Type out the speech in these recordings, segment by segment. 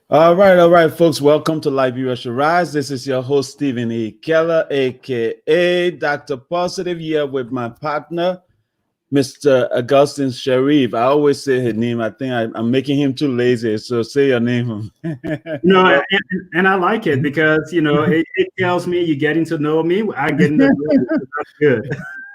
All right, folks. Welcome to Liberia Shall Rise. This is your host, Stephen E. Keller, aka Dr. Positive, here with my partner, Mr. Augustine Sheriff. I always say his name. I think I'm making him too lazy, so say your name. No, and I like it because it tells me you're getting to know me. I'm getting to know you.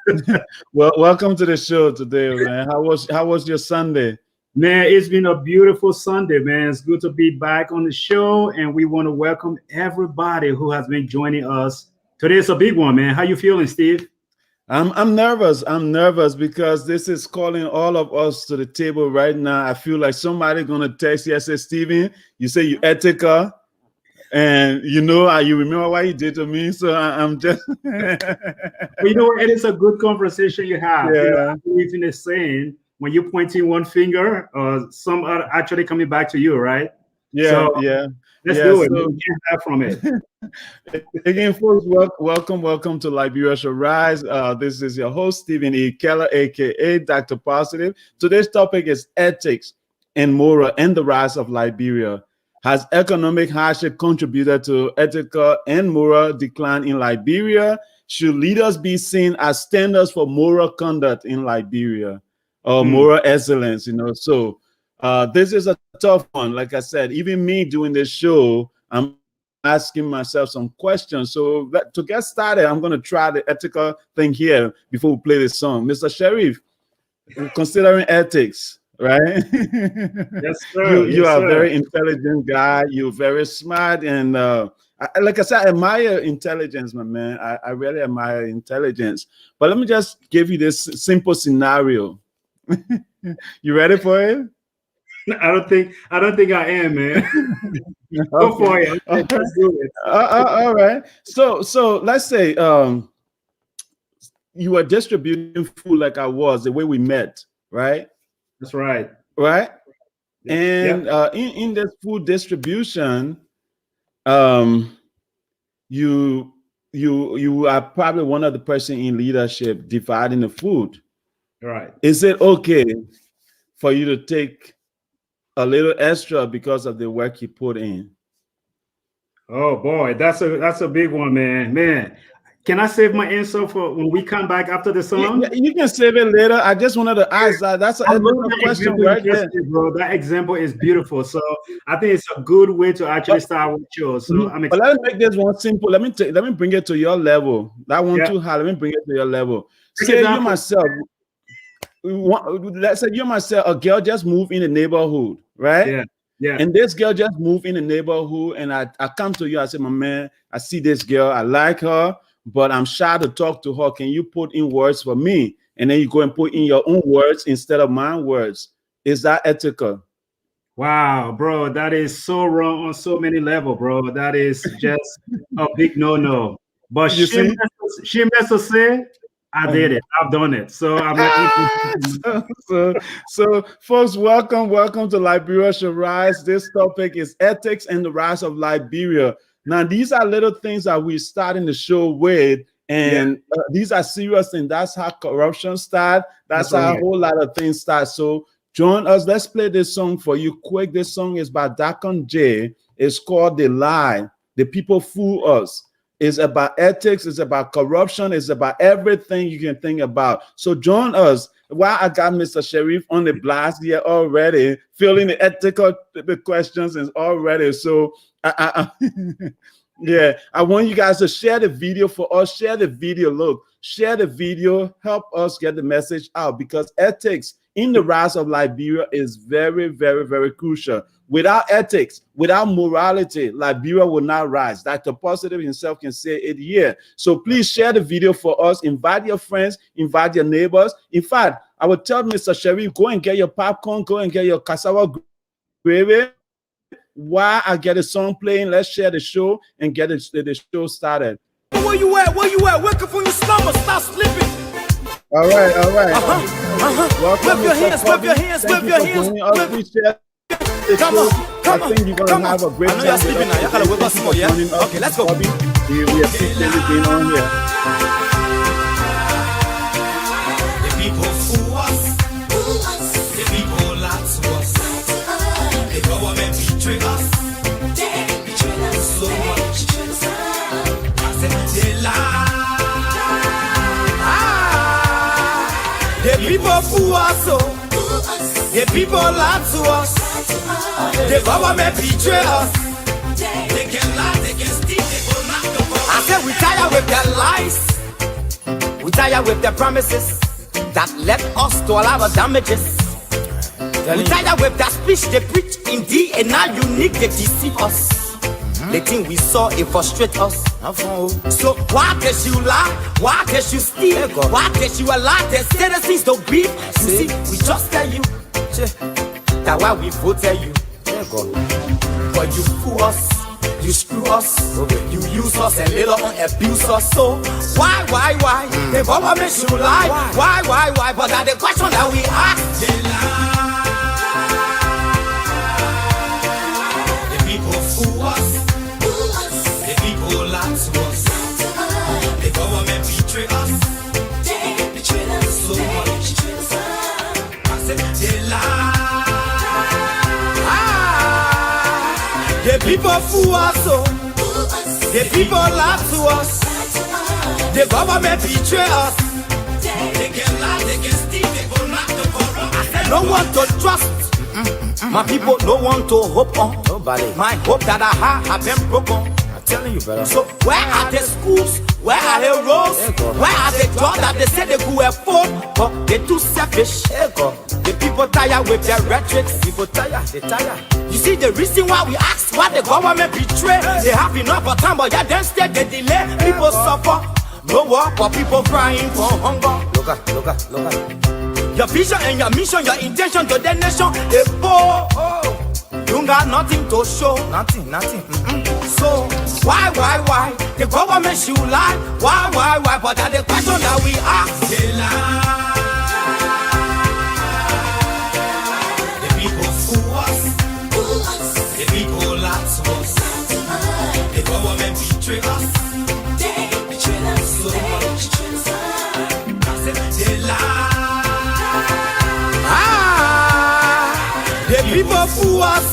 That's good. Well, welcome to the show today, man. How was your Sunday? Man, it's been a beautiful Sunday, man. It's good to be back on the show, and we want to welcome everybody who has been joining us. Today's a big one, man. How you feeling, Steve? I'm nervous. I'm nervous because this is calling all of us to the table right now. I feel like somebody gonna text you and say, Steven, you say you ethical, and you remember what you did to me. So I'm just well, it is a good conversation you have. Yeah. I believe in the saying, when you're pointing one finger, some are actually coming back to you, right? Yeah, so, yeah. Let's do it. So, we can't have from it. Again, folks, welcome to Liberia Shall Rise. This is your host, Stephen E. Keller, aka Dr. Positive. Today's topic is ethics and moral and the rise of Liberia. Has economic hardship contributed to ethical and moral decline in Liberia? Should leaders be seen as standards for moral conduct in Liberia? Or moral excellence, So this is a tough one. Like I said, even me doing this show, I'm asking myself some questions. So to get started, I'm going to try the ethical thing here before we play this song. Mr. Sheriff, considering ethics, right? Yes, sir. You are a very intelligent guy. You're very smart. And like I said, I admire intelligence, my man. I really admire intelligence. But let me just give you this simple scenario. You ready for it? I don't think I am, man. Go for it. Okay. Let's do it. All right. So let's say you are distributing food like I was, the way we met, right? That's right. Right. And in this food distribution, you are probably one of the person in leadership dividing the food. Right. Is it okay for you to take a little extra because of the work you put in? Oh boy, that's a big one, man. Man, can I save my answer for when we come back after the song? You can save it later. I just wanted to ask that. That's a question right there, bro. That example is beautiful. So I think it's a good way to actually start with yours. So but let me make this one simple. Let me bring it to your level. That one too hard. Let me bring it to your level. Say you myself. Let's say you myself, a girl just moved in the neighborhood, right? Yeah. And this girl just moved in the neighborhood, and I come to you. I say, my man, I see this girl. I like her, but I'm shy to talk to her. Can you put in words for me? And then you go and put in your own words instead of my words. Is that ethical? Wow, bro, that is so wrong on so many levels, bro. That is just a big no. But she must have said, I did it. I've done it. So I'm so folks, welcome to Liberia Shall Rise. This topic is ethics and the rise of Liberia. Now, these are little things that we starting the show with, and these are serious things. That's how corruption starts. That's how a whole lot of things start. So join us. Let's play this song for you quick. This song is by Dakon J. It's called The Lie. The People Fool Us. It's about ethics. It's about corruption. It's about everything you can think about. So join us. While I got Mr. Sheriff on the blast here already, filling the ethical questions is already. So I want you guys to share the video for us. Share the video. Look, share the video. Help us get the message out, because ethics in the rise of Liberia is very, very, very crucial. Without ethics, without morality, Liberia will not rise. Dr. Positive himself can say it here. So please share the video for us. Invite your friends, invite your neighbors. In fact, I would tell Mr. Sheriff, go and get your popcorn, go and get your cassava gravy. While I get a song playing, let's share the show and get the show started. Where you at? Wake up from your slumber. Stop sleeping. All right. Whip your hands. Come on. I think you're gonna have a great time. I know you're sleeping now. You gotta wake up small, yeah? Okay, let's go. We appreciate you being on here. The people fool us, the people lie to us, the government betray us. They can lie, they can steal, they will not go. I said we tired with their lies, we tired with their promises that led us to all our damages. We tired with that speech they preach indeed, and now unique they deceive us. The thing we saw, it frustrate us. So why does you lie? Why does you steal? Why does you allow the citizens to grieve? You see, we just tell you that why we voted you. But you fool us, you screw us, you use us and later on abuse us. So why? The government should lie. Why? But that's the question that we ask. They lie. The people fool us. The government betray us. They betray us so much. I said they lie. The people fool us, the people lie to us. The government betray us. They can lie, they can steal, they go knock the corrupt. I said no one to trust. My people, no one to hope on. Nobody. My hope that I have been broken. Telling you, brother. So where are the schools? Where are the roads? Where are the jobs that they say they could afford? But they too selfish. The people tired with their rhetoric. People tired, they tired. You see the reason why we ask why the government betray. They have enough of time, but yeah, then instead they delay. People suffer. No work, but people crying for hunger. Look at. Your vision and your mission, your intention to the nation, they poor. You got nothing to show. Nothing. So why? The government should lie. Why? But that's the question that we ask. They lie. The people fool us. The people lie to us. The government betray us. They betray us so much. I said they lie. The people fool us.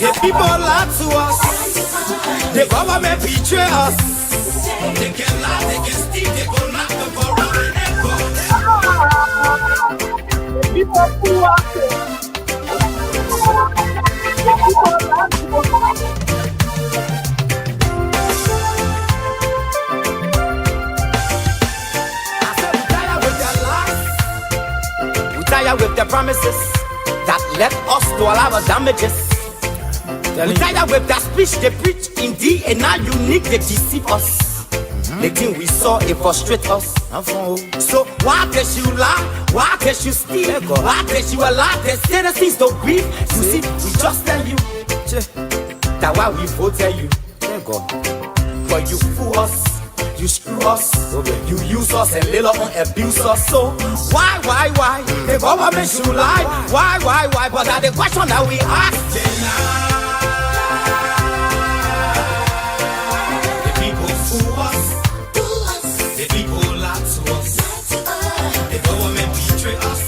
The people lie to us. The government betray us. They can lie, they can steal, they go knock the corrupt. The people fool us. The people lie to us. I said we tired with their lies. We tired with their promises that led us to all our damages. We tired with that speech they preach indeed, and now unique they deceive us. The thing we saw, it frustrate us. So why does you lie? Why does you steal? Why does you allow the citizens to grieve? You see, we just tell you that why we voted you. But you fool us. You screw us, you use us and later on abuse us. So why? The government should lie. Why? But that's the question that we ask. The people fool us. The people lie to us. The government betray us.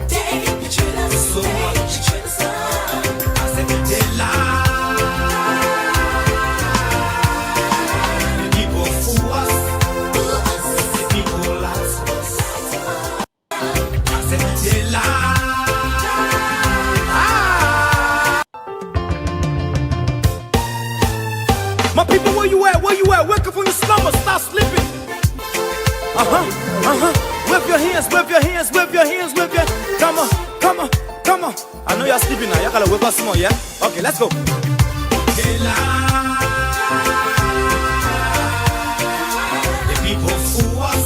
They betray us so much. I said they lie. My people, where you at? Wake up from your slumber, stop sleeping. Wave your hands. Come on. I know you're sleeping now. You gotta wake up some more, yeah? Okay, let's go. The people fool us.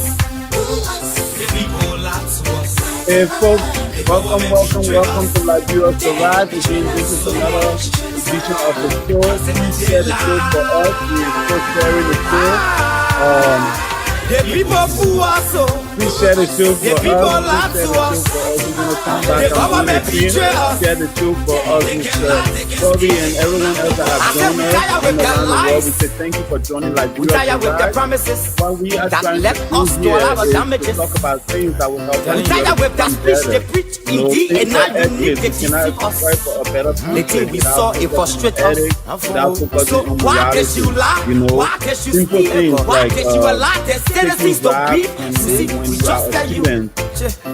The people lie to us. Hey folks, welcome to Liberia Shall Rise. Again, this is another edition of the show. Please share the show for us. We're still sharing the show. The people who are so. Please share the show for The people us. lie to us. We're gonna come back The and government do the betray thing. us. Share the show for us, Mr. Bobby and everyone else that have joined us from around the world. We say thank you for joining We tire Liberia with the Shall Rise. promises What we are that trying left to us do to here allow our is to damages. talk about things that will help We us tire with the become speech they better. preach You know, indeed, things and now like you need to ethics, you cannot deceive us. fight for a better The future thing we without saw, it focusing on frustrate ethics, us. without So focusing on why can morality. you lie? You know, Why can you simple steal? things Why like can you allow the taking citizens to bribe beef? and You see, when we you are just a tell you. student,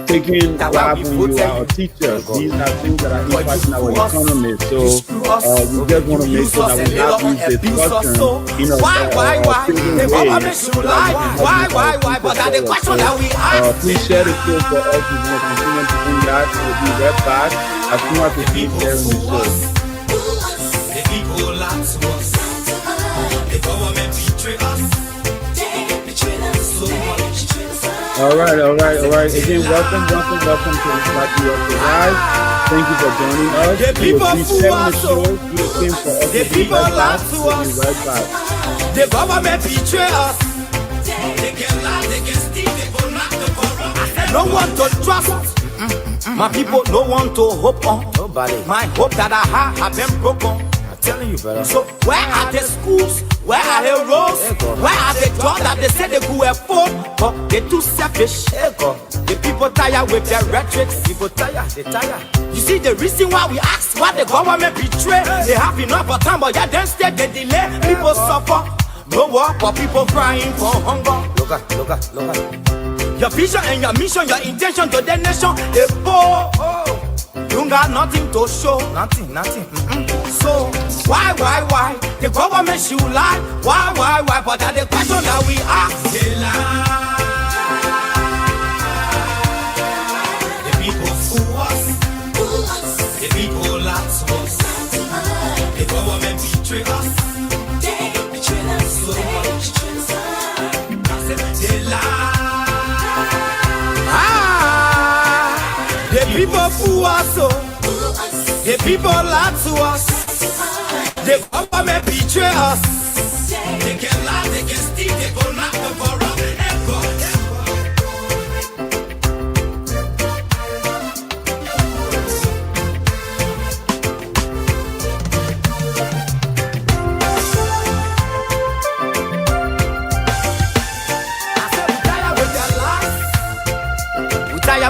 taking That why bribe we when you voted are a you. teacher. These are things that are But you impacting our screw us. economy. So You screw us. we just want to You make use sure us that and we later have on these abuse us. discussions So in a why? saving The way. government should lie. Why? But that the question that we ask. Please share the show for us. We want to continue to do that. We'll be right back as soon as we keep sharing the show. The people lie to us. The government betray us. So much. All right. Again, welcome to Liberia Shall Rise. Thank you for joining us. The people Please who share are the so. show. Do the same for us. The We'll be people right lie back. to We'll us. be right back. The government betray us. They can lie, they can steal, they go knock the corrupt. No one to trust. My people, no one to hope on. Nobody. My hope that I have been broken. I'm telling you, brother. So where are the schools? Where are the roads? Where are the jobs that they say they could afford? But they too selfish. The people tired with their rhetoric. People tired, they tired. You see the reason why we ask why the government betray. They have enough of time, but yeah, then instead they delay. People suffer. No work, but people crying for hunger. Look at. Your vision and your mission, your intention to the nation, they poor. You got nothing to show. Nothing. So, why? The government should lie. Why? But that's the question that we ask. They lie. The people fool us. The people lie to us. The government betray us. So much. They lie. The people fool us, so the people lie to us. The government betray us. They can lie, they can steal, they go knock the corrupt.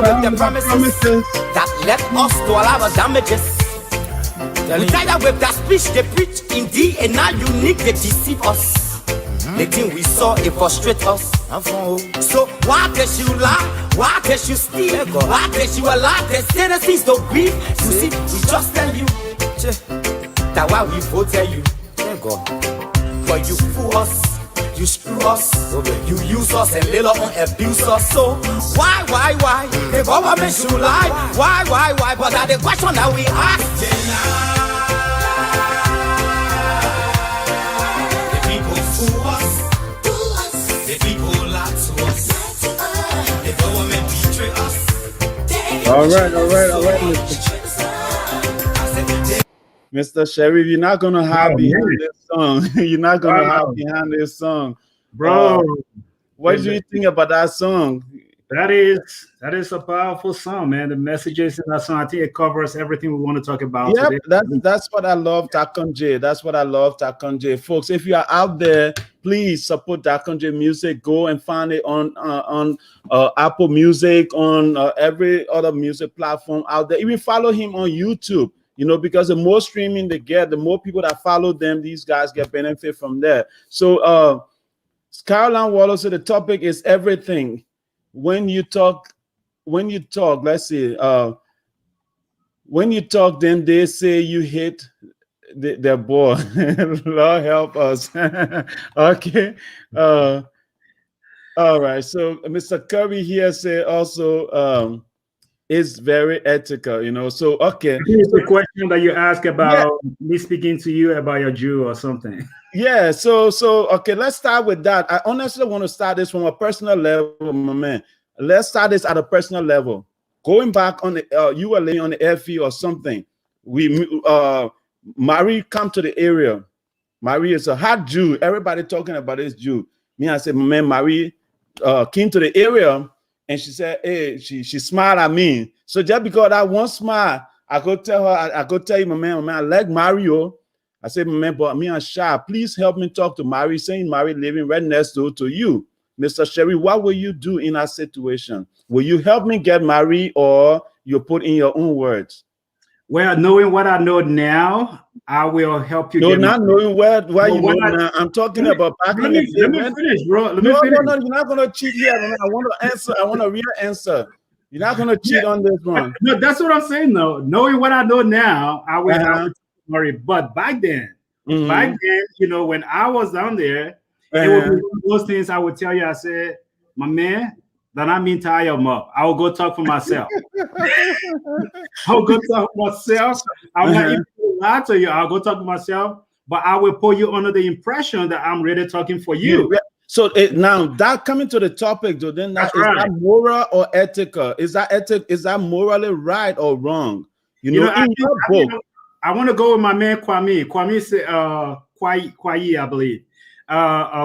With the promises that led us to allow our damages. We tired with that speech they preach indeed, and now you need to deceive us. The thing we saw, it frustrate us. So why did you lie? Why did you steal? Why did you allow the citizens to grieve? You see, we just tell you that why we voted you. But you fool us. You screw us, you use us and later on abuse us. So why? The government should lie. Why? But that's the question that we ask. The people fool us. The people lie to us. The government betray us. All right, Mr. Sheriff, you're not gonna hide behind this song. You're not gonna hide behind this song, bro. What do you think about that song? That is a powerful song, man. The messages in that song, I think it covers everything we want to talk about. Yeah, today. that's what I love, Takonje. That's what I love, Takonje. Folks, if you are out there, please support Takonje music. Go and find it on Apple Music, on every other music platform out there. Even follow him on YouTube. You know, because the more streaming they get, the more people that follow them, these guys get benefit from there. So Caroline Wallace, so the topic is everything. When you talk, let's see, when you talk, then they say you hate their boy. Lord help us. Okay. All right. So Mr. Kirby here said also it's very ethical, you know. So okay. Here's the question that you ask about me speaking to you about your Jew or something. Yeah, so okay, let's start with that. I honestly want to start this from a personal level, my man. Let's start this at a personal level. Going back on the you were laying on the airfield or something. Marie come to the area. Marie is a hot Jew. Everybody talking about this Jew. Me, I said, man, Marie, came to the area, and she said, hey, she smiled at me. So just because that one smile, I could tell her, I could tell you, my man, I like Mario. I said, my man, but me and Sha, please help me talk to Mary, saying Mary living right next door to you. Mr. Sheriff, what will you do in that situation? Will you help me get married, or you put in your own words? Well, knowing what I know now, I will help you. No, not knowing where you know now. I'm talking about back in the day. Let me finish, bro. No, you're not gonna cheat here. I want to answer. I want a real answer. You're not gonna cheat on this one. No, that's what I'm saying though. Knowing what I know now, I will worry. But back then, you know, when I was down there, it would be one of those things I would tell you. I said, my man, that I mean tie him up. I will go talk for myself. I'll go talk for myself. I'm not even gonna lie to you. I'll go talk to myself, but I will put you under the impression that I'm really talking for you. So now that coming to the topic, though, then is that moral or ethical? Is that morally right or wrong? You know, in your book. I want to go with my man Kwame. Kwame said, Kwai, I believe.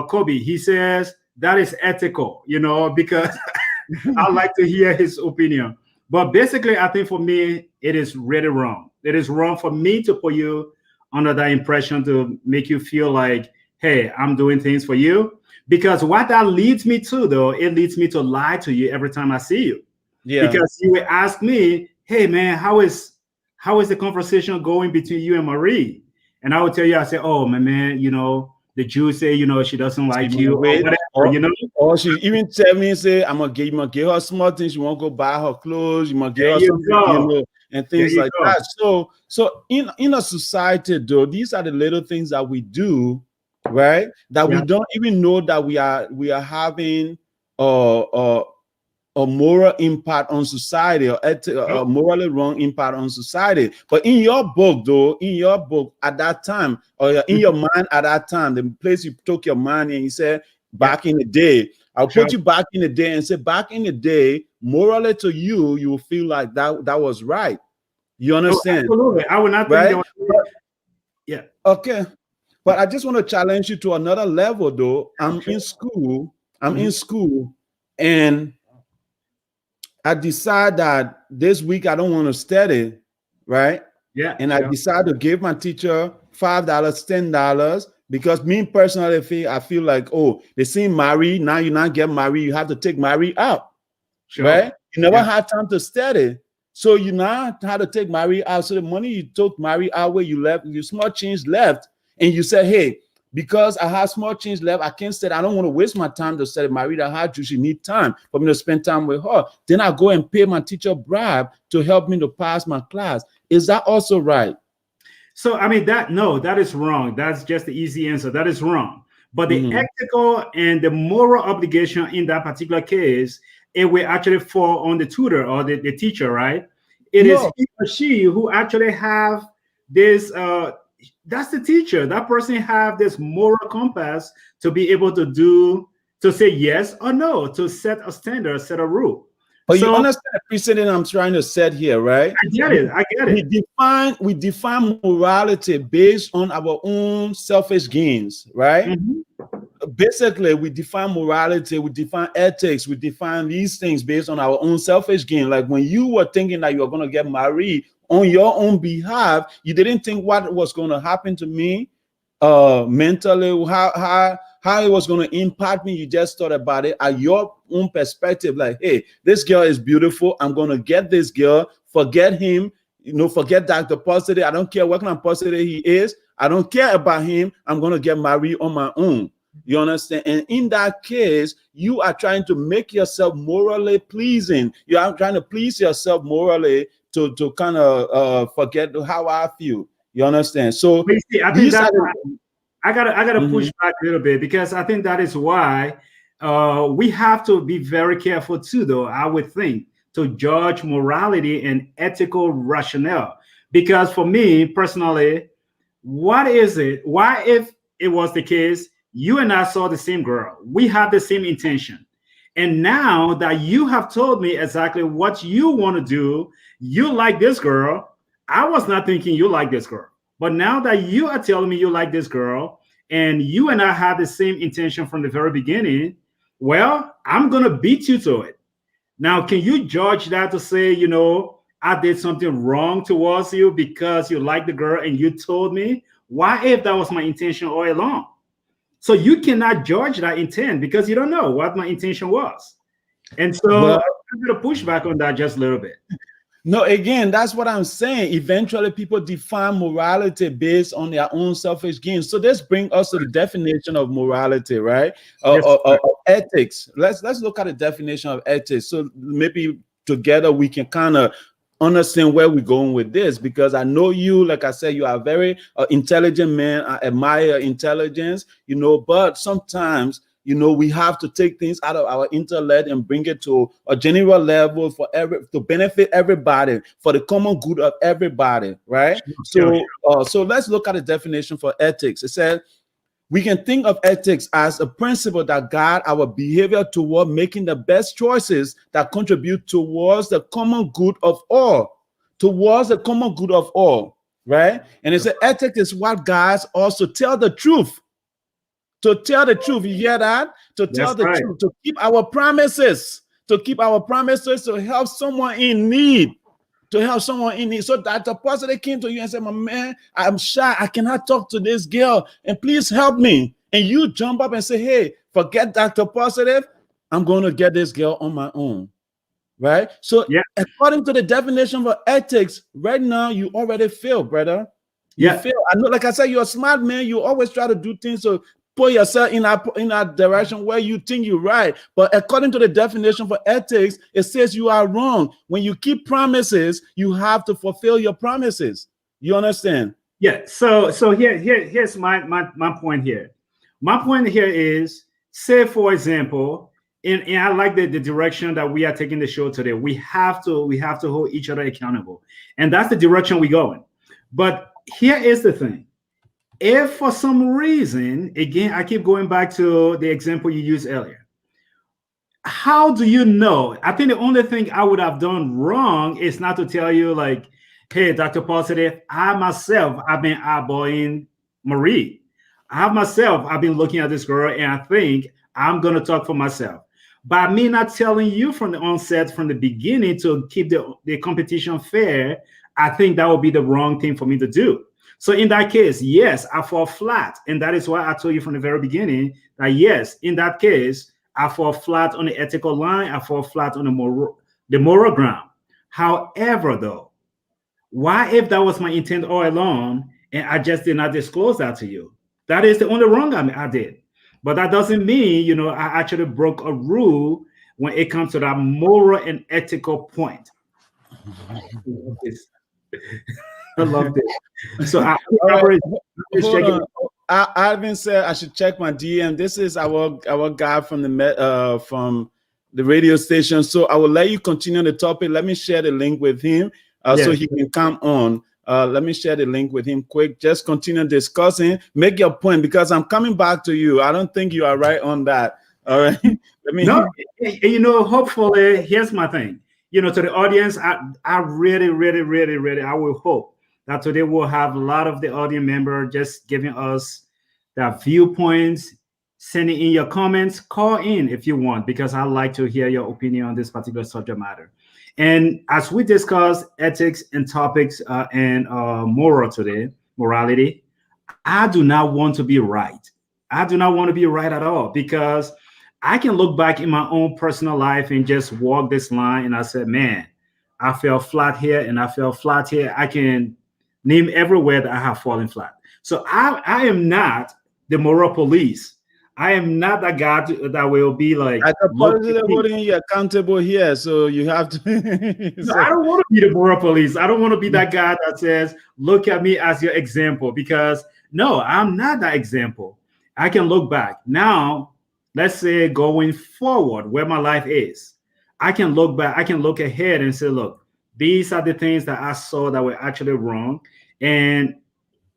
Kobe, he says that is ethical, you know, because I like to hear his opinion. But basically, I think for me, it is really wrong. It is wrong for me to put you under that impression to make you feel like, hey, I'm doing things for you. Because what that leads me to, though, it leads me to lie to you every time I see you. Yeah. Because you will ask me, hey, man, how is the conversation going between you and Marie? And I would tell you, I say, oh, my man, you know, the Jews say, you know, she doesn't like you, or whatever, you know. Or she even tell me, say, I'm gonna give her small things. She won't go buy her clothes. You must give her something, you know, and things like that. So in a society, though, these are the little things that we do, right? That we don't even know that we are having a moral impact on society, or a morally wrong impact on society. But in your book, though, at that time, or in your mind at that time, the place you took your mind and you said, back in the day, I'll put you back in the day and say, back in the day, morally to you, you will feel like that was right. You understand? Absolutely. I would not think yeah. Okay. But I just want to challenge you to another level, though. I'm in school, and I decide that this week I don't want to study, right? Yeah. And I decide to give my teacher $5, $10, because me personally, I feel like, oh, they see Mary, now you're not getting married, you have to take Mary out, right? You never had time to study. So you now had to take Mary out. So the money you took Mary out, where you left, you small change left, and you said, hey, because I have small change left, I can't study. I don't want to waste my time to study. Marita had you. She need time for me to spend time with her. Then I go and pay my teacher bribe to help me to pass my class. Is that also right? So, I mean, that is wrong. That's just the easy answer. That is wrong. But the ethical and the moral obligation in that particular case, it will actually fall on the tutor or the teacher, right? It is he or she who actually have this that's the teacher. That person have this moral compass to be able to say yes or no, to set a standard, set a rule. But you understand the precedent I'm trying to set here, right? I get it. We define morality based on our own selfish gains, right? Basically, we define morality, we define ethics, we define these things based on our own selfish gain. Like when you were thinking that you were going to get married on your own behalf, you didn't think what was going to happen to me mentally, how it was going to impact me. You just thought about it at your own perspective, like, hey, this girl is beautiful, I'm going to get this girl, forget him, you know, forget Dr. Positive, I don't care what kind of positive he is, I don't care about him, I'm going to get married on my own. You understand? And in that case, you are trying to make yourself morally pleasing. You are trying to please yourself morally to kind of forget how I feel. You understand? So see, I think I gotta push back a little bit, because I think that is why we have to be very careful too, though, I would think, to judge morality and ethical rationale. Because for me personally, what is it? Why, if it was the case, you and I saw the same girl, we have the same intention, and now that you have told me exactly what you want to do, you like this girl, I was not thinking you like this girl. But now that you are telling me you like this girl, and you and I had the same intention from the very beginning, well, I'm going to beat you to it. Now, can you judge that to say, you know, I did something wrong towards you because you like the girl and you told me? Why if that was my intention all along? So you cannot judge that intent because you don't know what my intention was. And so I'm going to push back on that just a little bit. No, again, that's what I'm saying. Eventually, people define morality based on their own selfish gain. So this brings us to the definition of morality, right? Of ethics. Let's look at the definition of ethics. So maybe together we can kind of understand where we're going with this, because I know you, like I said, you are a very intelligent man. I admire your intelligence, you know, but sometimes, you know, we have to take things out of our intellect and bring it to a general level to benefit everybody, for the common good of everybody, right? So let's look at the definition for ethics. It said, we can think of ethics as a principle that guide our behavior toward making the best choices that contribute towards the common good of all, right? And it said, ethics is what guides us to tell the truth. To tell the truth, you hear that? To tell the truth, to keep our promises, to help someone in need, So that the pastor came to you and said, my man, I'm shy, I cannot talk to this girl, and please help me. And you jump up and say, hey, forget Dr. Positive, I'm going to get this girl on my own. Right? So according to the definition for ethics, right now, you already fail, brother. You fail. I know, like I said, you're a smart man. You always try to do things to put yourself in that direction where you think you're right. But according to the definition for ethics, it says you are wrong. When you keep promises, you have to fulfill your promises. You understand? Yeah. So here's my point here. My point here is, say, for example, and I like the direction that we are taking the show today. We have to hold each other accountable. And that's the direction we're going. But here is the thing. If for some reason, again, I keep going back to the example you used earlier. How do you know? I think the only thing I would have done wrong is not to tell you, like, hey, Dr. Positive, I myself, I've been eyeballing Marie. I've been looking at this girl, and I think I'm going to talk for myself. By me not telling you from the onset, from the beginning, to keep the competition fair, I think that would be the wrong thing for me to do. So in that case, yes, I fall flat. And that is why I told you from the very beginning that, yes, in that case, I fall flat on the ethical line. I fall flat on the moral ground. However, though, why if that was my intent all along and I just did not disclose that to you? That is the only wrong I did. But that doesn't mean, you know, I actually broke a rule when it comes to that moral and ethical point. I love this. So Alvin said I should check my DM. This is our guy from the radio station. So I will let you continue the topic. Let me share the link with him so he can come on. Let me share the link with him quick. Just continue discussing. Make your point, because I'm coming back to you. I don't think you are right on that. All right. You know, hopefully, here's my thing. You know, to the audience, I really, I will hope that today we'll have a lot of the audience members just giving us their viewpoints, sending in your comments. Call in if you want, because I like to hear your opinion on this particular subject matter. And as we discuss ethics and topics and morality, I do not want to be right. I do not want to be right at all, because I can look back in my own personal life and just walk this line, and I said, man, I fell flat here and I fell flat here. I can name everywhere that I have fallen flat. So I am not the moral police. I am not that guy that will be like, I suppose holding you accountable here, so you have to. No, I don't want to be the moral police. I don't want to be that guy that says, look at me as your example, because no, I'm not that example. I can look back now. Let's say going forward where my life is, I can look back, I can look ahead and say, look, these are the things that I saw that were actually wrong. And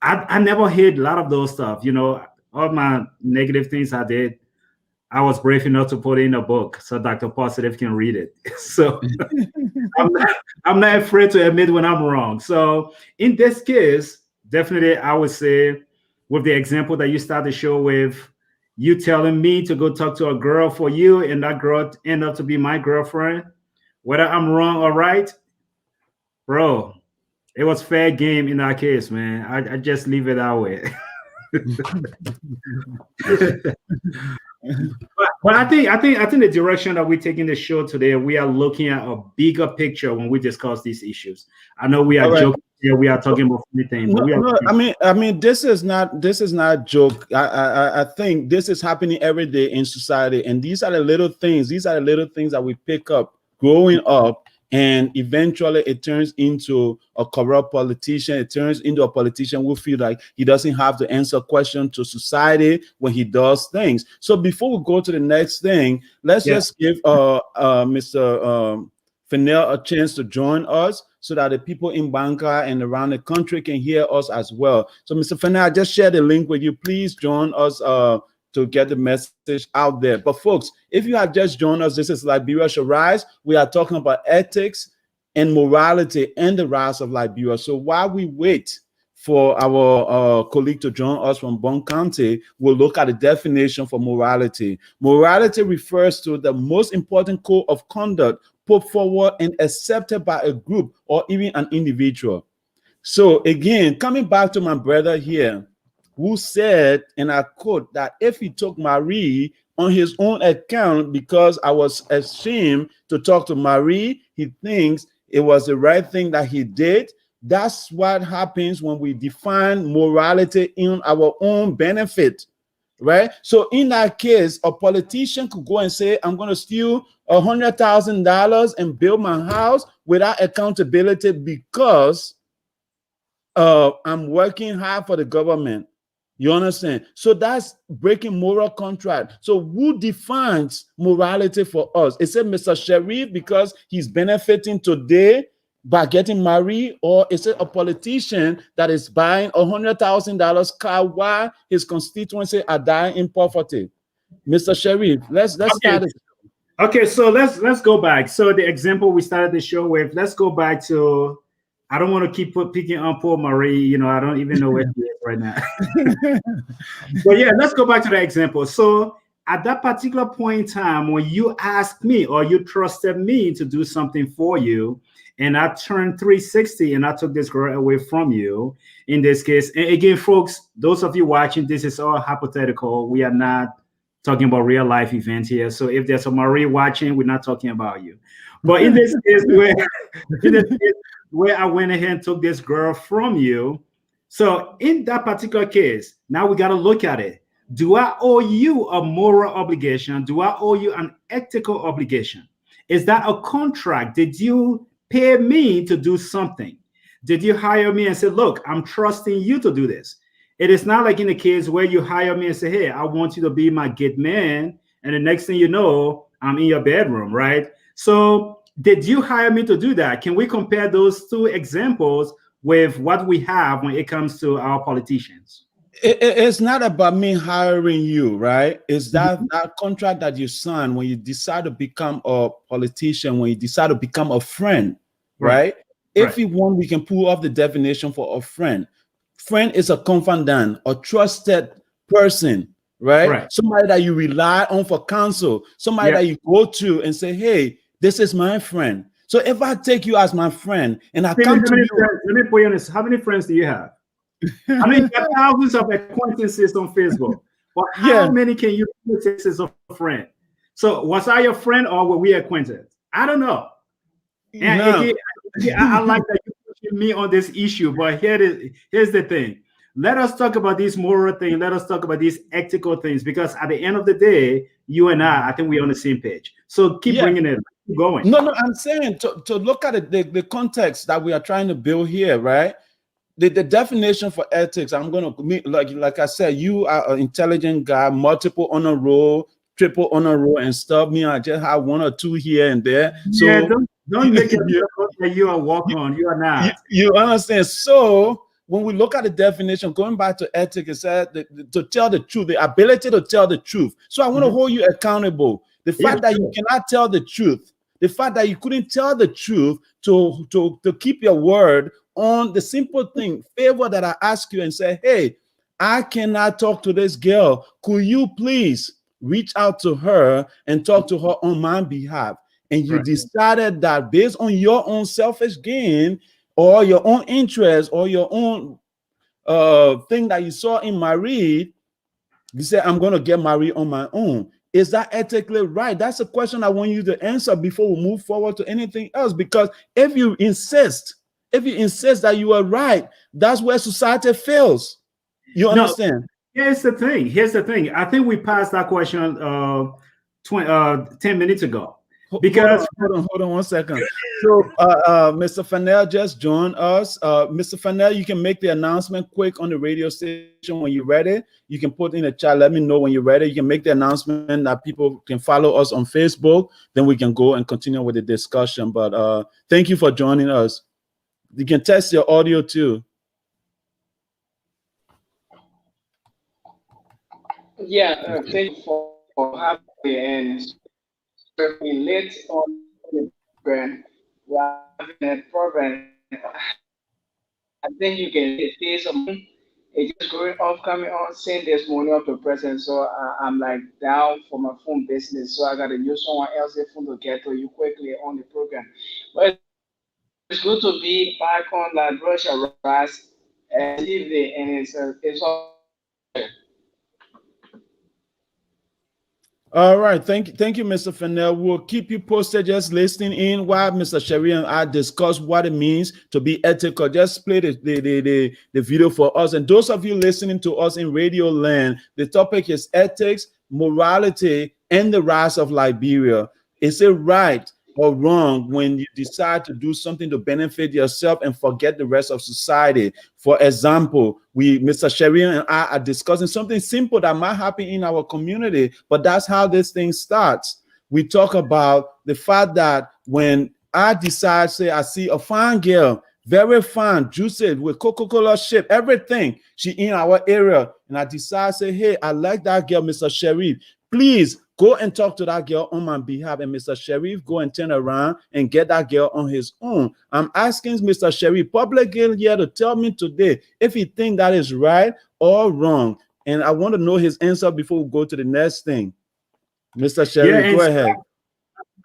I never hid a lot of those stuff. You know, all my negative things I did, I was brave enough to put in a book so Dr. Positive can read it. So I'm not afraid to admit when I'm wrong. So in this case, definitely I would say, with the example that you start the show with, you telling me to go talk to a girl for you, and that girl end up to be my girlfriend, whether I'm wrong or right, bro, it was fair game in that case, man. I just leave it that way. but I think the direction that we're taking the show today, we are looking at a bigger picture when we discuss these issues. I know we are joking here, we are talking about anything, but I mean, this is not a joke. I think this is happening every day in society, and these are the little things. These are the little things that we pick up growing up. And eventually it turns into a corrupt politician. It turns into a politician who feel like he doesn't have to answer questions to society when he does things. So before we go to the next thing, let's just give Mr. Fennell a chance to join us so that the people in Banca and around the country can hear us as well. So Mr. Fennell, I just shared the link with you. Please join us to get the message out there. But folks, if you have just joined us, this is Liberia Shall Rise. We are talking about ethics and morality and the rise of Liberia. So while we wait for our colleague to join us from Bon County, we'll look at the definition for morality. Morality refers to the most important code of conduct put forward and accepted by a group or even an individual. So again, coming back to my brother here, who said, and I quote, that if he took Marie on his own account because I was ashamed to talk to Marie, he thinks it was the right thing that he did. That's what happens when we define morality in our own benefit, right? So in that case, a politician could go and say, I'm going to steal $100,000 and build my house without accountability because I'm working hard for the government. You understand? So that's breaking moral contract. So who defines morality for us? Is it Mr. Sheriff because he's benefiting today by getting married, or is it a politician that is buying $100,000 car while his constituency are dying in poverty? Mr. Sheriff, let's start it. Okay, so let's go back. So the example we started the show with, let's go back to, I don't want to keep picking on poor Marie. You know, I don't even know where she is right now. But yeah, let's go back to the example. So at that particular point in time, when you asked me or you trusted me to do something for you, and I turned 360 and I took this girl away from you, in this case, and again, folks, those of you watching, this is all hypothetical. We are not talking about real life events here. So if there's a Marie watching, we're not talking about you. But in this case, where I went ahead and took this girl from you. So in that particular case, now we got to look at it. Do I owe you a moral obligation? Do I owe you an ethical obligation? Is that a contract? Did you pay me to do something? Did you hire me and say, look, I'm trusting you to do this? It is not like in the case where you hire me and say, hey, I want you to be my gate man. And the next thing you know, I'm in your bedroom, right? So did you hire me to do that? Can we compare those two examples with what we have when it comes to our politicians? It's not about me hiring you, right? It's that contract that you sign when you decide to become a politician, when you decide to become a friend, right? If you want, we can pull off the definition for a friend. Friend is a confidant, a trusted person, right? Somebody that you rely on for counsel, somebody that you go to and say, hey, this is my friend. So if I take you as my friend and I come to you, let me put you on this. How many friends do you have? I mean, you have thousands of acquaintances on Facebook, but how many can you put as a friend? So was I your friend or were we acquainted? I don't know. And again, I like that you pushing me on this issue, but here's the thing. Let us talk about these moral things. Let us talk about these ethical things, because at the end of the day, you and I think we're on the same page. So keep bringing it, keep going. No, I'm saying to look at the context that we are trying to build here, right? The definition for ethics, I'm going to, like I said, you are an intelligent guy, multiple honor roll, triple honor roll and stuff. Me, I just have one or two here and there. So yeah, don't make it that you are walk on. You are not. You understand? So when we look at the definition, going back to ethics, it said to tell the truth, the ability to tell the truth. So I want to hold you accountable. The fact that you cannot tell the truth, the fact that you couldn't tell the truth to keep your word on the simple thing, favor that I ask you and say, hey, I cannot talk to this girl. Could you please reach out to her and talk to her on my behalf? And you decided that based on your own selfish gain or your own interest or your own thing that you saw in Marie, you said, I'm going to get married on my own. Is that ethically right? That's a question I want you to answer before we move forward to anything else. Because if you insist that you are right, that's where society fails. You understand? Here's the thing. I think we passed that question 10 minutes ago. Because hold on 1 second. So Mr. Fennell just joined us. Mr. Fennell, you can make the announcement quick on the radio station when you're ready. You can put in the chat, let me know when you're ready. You can make the announcement that people can follow us on Facebook. Then we can go and continue with the discussion. But thank you for joining us. You can test your audio too. Yeah, thank you for having me. And late on the program, we're having a problem. I think you can see some. It's just going off, coming on, saying there's money up to present. So I'm like down for my phone business. So I got to use someone else's phone to get to you quickly on the program. But it's good to be back on Liberia Shall Rise evening, and it's all. All right, thank you, Mr. Fennell. We'll keep you posted. Just listening in while Mr. Sherry and I discuss what it means to be ethical. Just play the video for us. And those of you listening to us in Radio Land, the topic is ethics, morality, and the rise of Liberia. Is it right or wrong when you decide to do something to benefit yourself and forget the rest of society? For example, Mr. Sherry and I are discussing something simple that might happen in our community, but that's how this thing starts. We talk about the fact that when I decide, say, I see a fine girl, very fine, juicy, with Coca-Cola ship, everything, she in our area, and I decide, say, hey, I like that girl, Mr. Sheriff. Please go and talk to that girl on my behalf, and Mr. Sheriff go and turn around and get that girl on his own. I'm asking Mr. Sheriff publicly here to tell me today if he think that is right or wrong, and I want to know his answer before we go to the next thing. Mr. Sheriff, go ahead.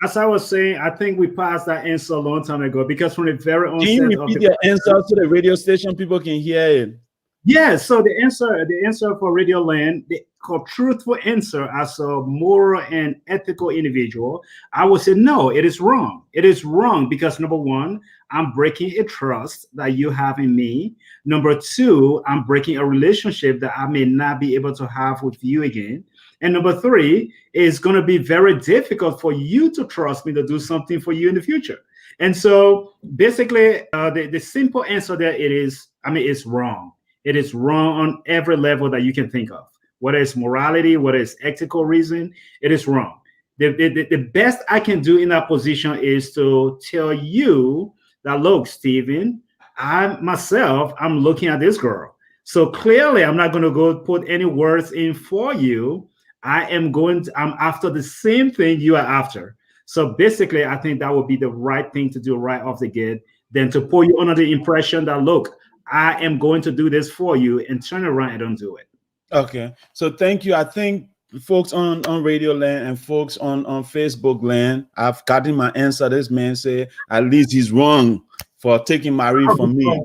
As I was saying, I think we passed that answer a long time ago because from the very onset, can you repeat your answer to the radio station? People can hear it. Yeah, so the answer for Radio Land, the truthful answer as a moral and ethical individual, I would say no, it is wrong. It is wrong because number one, I'm breaking a trust that you have in me. Number two, I'm breaking a relationship that I may not be able to have with you again. And number three, it's going to be very difficult for you to trust me to do something for you in the future. And so basically, the simple answer there, it's wrong. It is wrong on every level that you can think of. Whether it's morality, whether it's ethical reason, it is wrong. The best I can do in that position is to tell you that, look, Stephen, I'm looking at this girl. So clearly, I'm not going to go put any words in for you. I'm after the same thing you are after. So basically, I think that would be the right thing to do right off the gate, than to put you under the impression that, look, I am going to do this for you, and turn around and don't do it. Okay, so thank you. I think folks on Radio Land and folks on Facebook Land, I've gotten my answer. This man said at least he's wrong for taking Marie from me.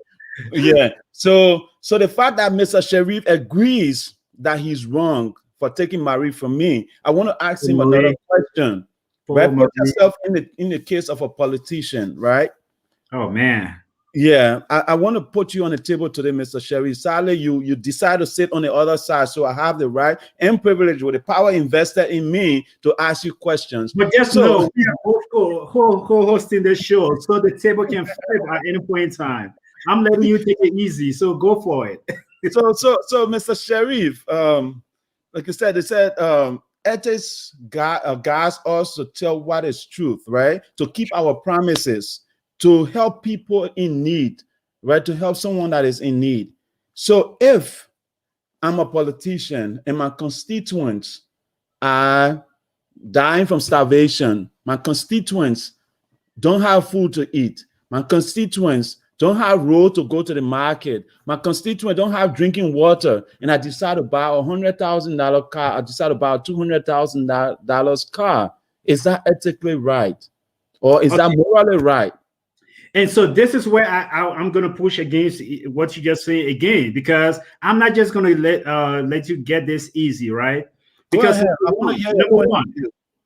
Yeah. So the fact that Mr. Sheriff agrees that he's wrong for taking Marie from me, I want to ask him another question. Right? Put yourself in the case of a politician, right? Oh man. Yeah, I want to put you on the table today, Mr. Sheriff. Sadly, you decide to sit on the other side, so I have the right and privilege with the power invested in me to ask you questions. But just know we are both co-hosting this show, so the table can flip at any point in time. I'm letting you take it easy, so go for it. so Mr. Sheriff, like I said, they said ethics guides us to tell what is truth, right? To keep our promises, to help people in need, right? To help someone that is in need. So if I'm a politician and my constituents are dying from starvation, my constituents don't have food to eat, my constituents don't have road to go to the market. My constituent don't have drinking water, and I decide to buy $100,000 car. I decide to buy a $200,000 car. Is that ethically right, or is that morally right? And so this is where I'm going to push against what you just say again, because I'm not just going to let you get this easy, right? Because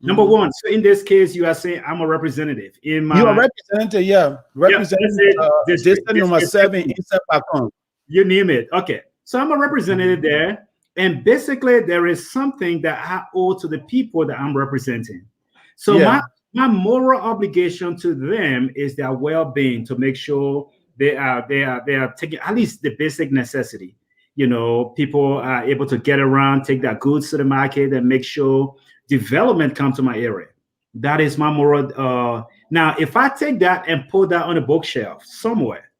number one, so in this case, you are saying I'm a representative. You are representative, yeah. Representative, district number 7 in Sepacon. You name it. Okay. So I'm a representative there. And basically, there is something that I owe to the people that I'm representing. So my moral obligation to them is their well-being, to make sure they are taking at least the basic necessity. You know, people are able to get around, take their goods to the market, and make sure development comes to my area. That is my moral. Now, if I take that and put that on a bookshelf somewhere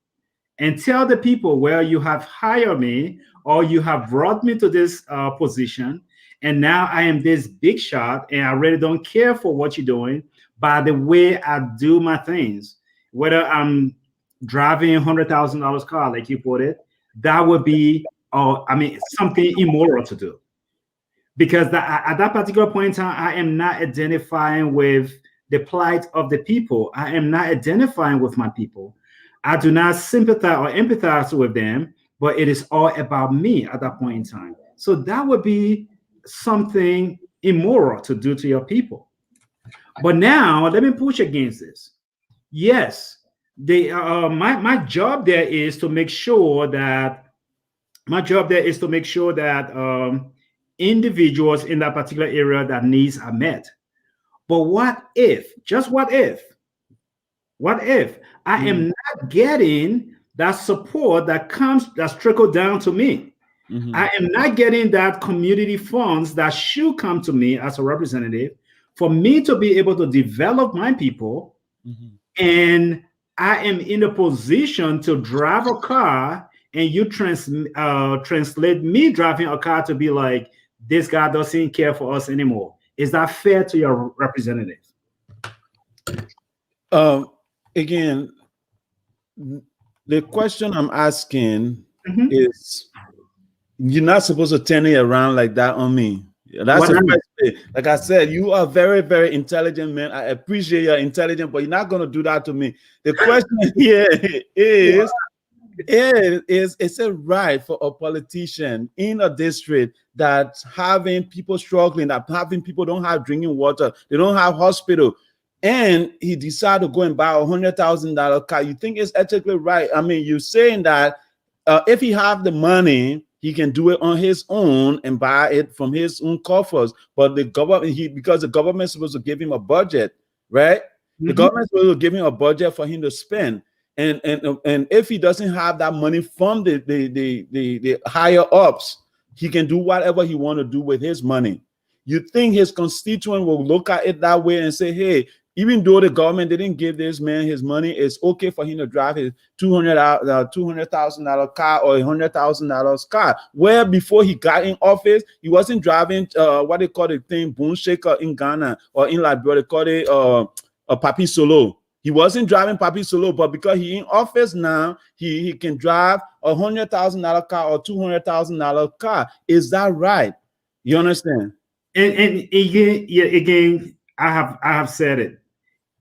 and tell the people, well, you have hired me or you have brought me to this position, and now I am this big shot and I really don't care for what you're doing by the way I do my things, whether I'm driving $100,000 car, like you put it, that would be, something immoral to do. Because at that particular point in time, I am not identifying with the plight of the people. I am not identifying with my people. I do not sympathize or empathize with them, but it is all about me at that point in time. So that would be something immoral to do to your people. But now let me push against this. Yes, my job there is to make sure that individuals in that particular area that needs are met. But what if I am not getting that support that's trickled down to me? I am not getting that community funds that should come to me as a representative for me to be able to develop my people. And I am in a position to drive a car, and you translate me driving a car to be like, this guy doesn't care for us anymore. Is that fair to your representative? Again, the question I'm asking is, you're not supposed to turn it around like that on me. That's the first thing. Like I said, you are very, very intelligent, man. I appreciate your intelligence, but you're not going to do that to me. The question here is, is it right for a politician in a district that's having people struggling, that having people don't have drinking water, they don't have hospital, and he decided to go and buy $100,000 car? You think it's ethically right? I mean, you're saying that if he have the money, he can do it on his own and buy it from his own coffers. But the government, because the government is supposed to give him a budget, right? The government is supposed to give him a budget for him to spend. And if he doesn't have that money from the higher ups, he can do whatever he want to do with his money. You think his constituent will look at it that way and say, hey, even though the government didn't give this man his money, it's okay for him to drive his $200,000 car or $100,000 car. Where before he got in office, he wasn't driving what they call the thing, boom shaker in Ghana, or in Liberia, they call it a papi solo. He wasn't driving papi solo, but because he in office now, he can drive a $100,000 car or $200,000 car. Is that right? You understand? And again, I have said it.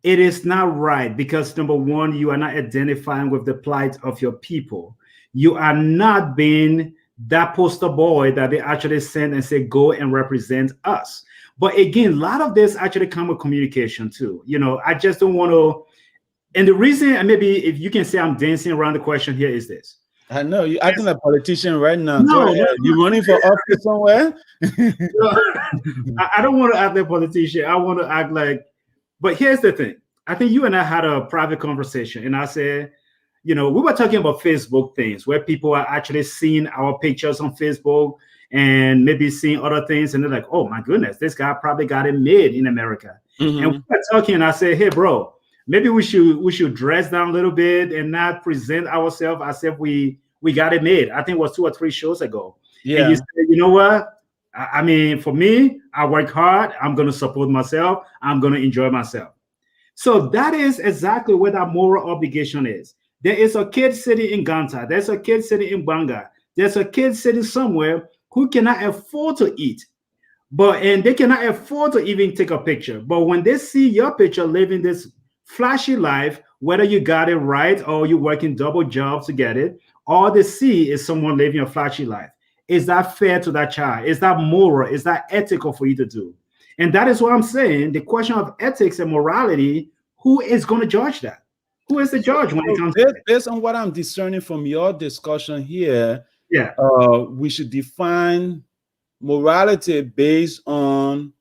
It is not right, because number one, you are not identifying with the plight of your people. You are not being that poster boy that they actually send and say, go and represent us. But again, a lot of this actually comes with communication too. You know, I just don't want to. And the reason, and maybe if you can say I'm dancing around the question here, is this. I know you're acting like a politician right now. No, you running for office somewhere? I don't want to act like a politician. I want to act like. But here's the thing. I think you and I had a private conversation, and I said, you know, we were talking about Facebook things where people are actually seeing our pictures on Facebook and maybe seeing other things, and they're like, oh my goodness, this guy probably got it made in America. And we were talking, and I said, hey, bro, maybe we should dress down a little bit and not present ourselves as if we got it made. I think it was 2 or 3 shows ago. Yeah. And you said, you know what? I mean, for me, I work hard. I'm going to support myself. I'm going to enjoy myself. So that is exactly where that moral obligation is. There is a kid sitting in Ganta. There's a kid sitting in Banga. There's a kid sitting somewhere who cannot afford to eat. And they cannot afford to even take a picture. But when they see your picture living this flashy life, whether you got it right or you're working double jobs to get it, all they see is someone living a flashy life. Is that fair to that child? Is that moral? Is that ethical for you to do? And that is what I'm saying. The question of ethics and morality, who is going to judge that? Who is the judge when it comes to that? Based on what I'm discerning from your discussion here, Yeah, we should define morality based on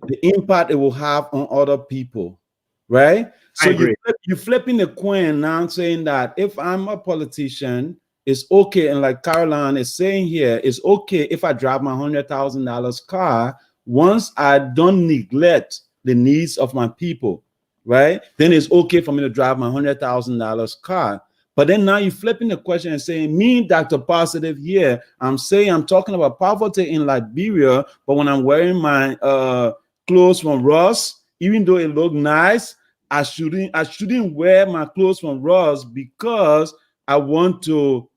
the impact it will have on other people, right? So you're flipping the coin now, saying that if I'm a politician, it's okay, and like Caroline is saying here, it's okay if I drive my $100,000 car once I don't neglect the needs of my people, right? Then it's okay for me to drive my $100,000 car. But then now you're flipping the question and saying, me, Dr. Positive here, I'm talking about poverty in Liberia, but when I'm wearing my clothes from Ross, even though it look nice, I shouldn't wear my clothes from Ross because I want to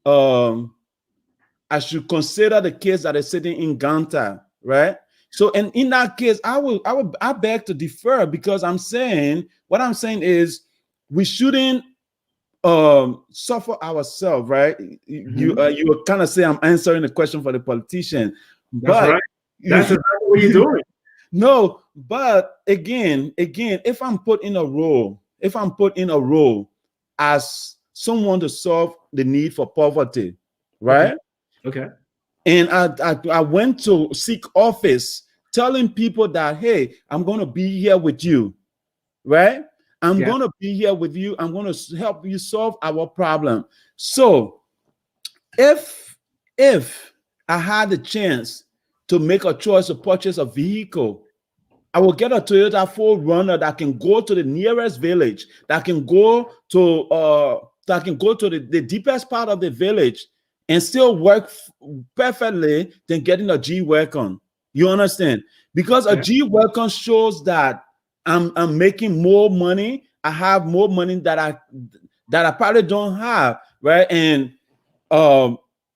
I should consider the kids that are sitting in Ganta, right? So, and in that case, I beg to differ, because what I'm saying is we shouldn't suffer ourselves, right? You were kind of say I'm answering the question for the politician. That's right. That's exactly what you're doing. No, but again, if I'm put in a role as someone to solve the need for poverty, right? Okay. And I went to seek office telling people that, hey, I'm going to be here with you, right? I'm going to be here with you. I'm going to help you solve our problem. So if I had the chance to make a choice to purchase a vehicle, I will get a Toyota 4Runner that can go to the nearest village, that can go to the deepest part of the village and still work perfectly than getting a G-Wagon. You understand? Because a G-Wagon shows that I'm making more money. I have more money that I probably don't have, right? And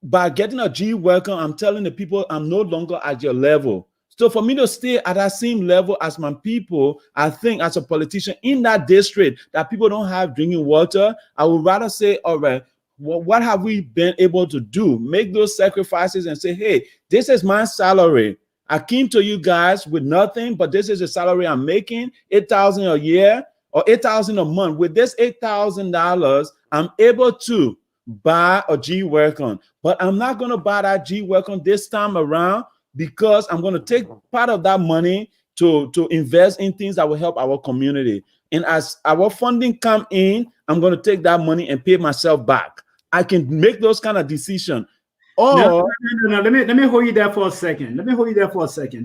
by getting a G-Wagon, I'm telling the people I'm no longer at your level. So for me to stay at that same level as my people, I think as a politician in that district that people don't have drinking water, I would rather say, all right, what have we been able to do? Make those sacrifices and say, hey, this is my salary. I came to you guys with nothing, but this is the salary I'm making, $8,000 a year or $8,000 a month. With this $8,000, I'm able to buy a G-Wagon. But I'm not going to buy that G-Wagon this time around, because I'm going to take part of that money to invest in things that will help our community. And as our funding come in, I'm going to take that money and pay myself back. I can make those kind of decisions. No, let me hold you there for a second.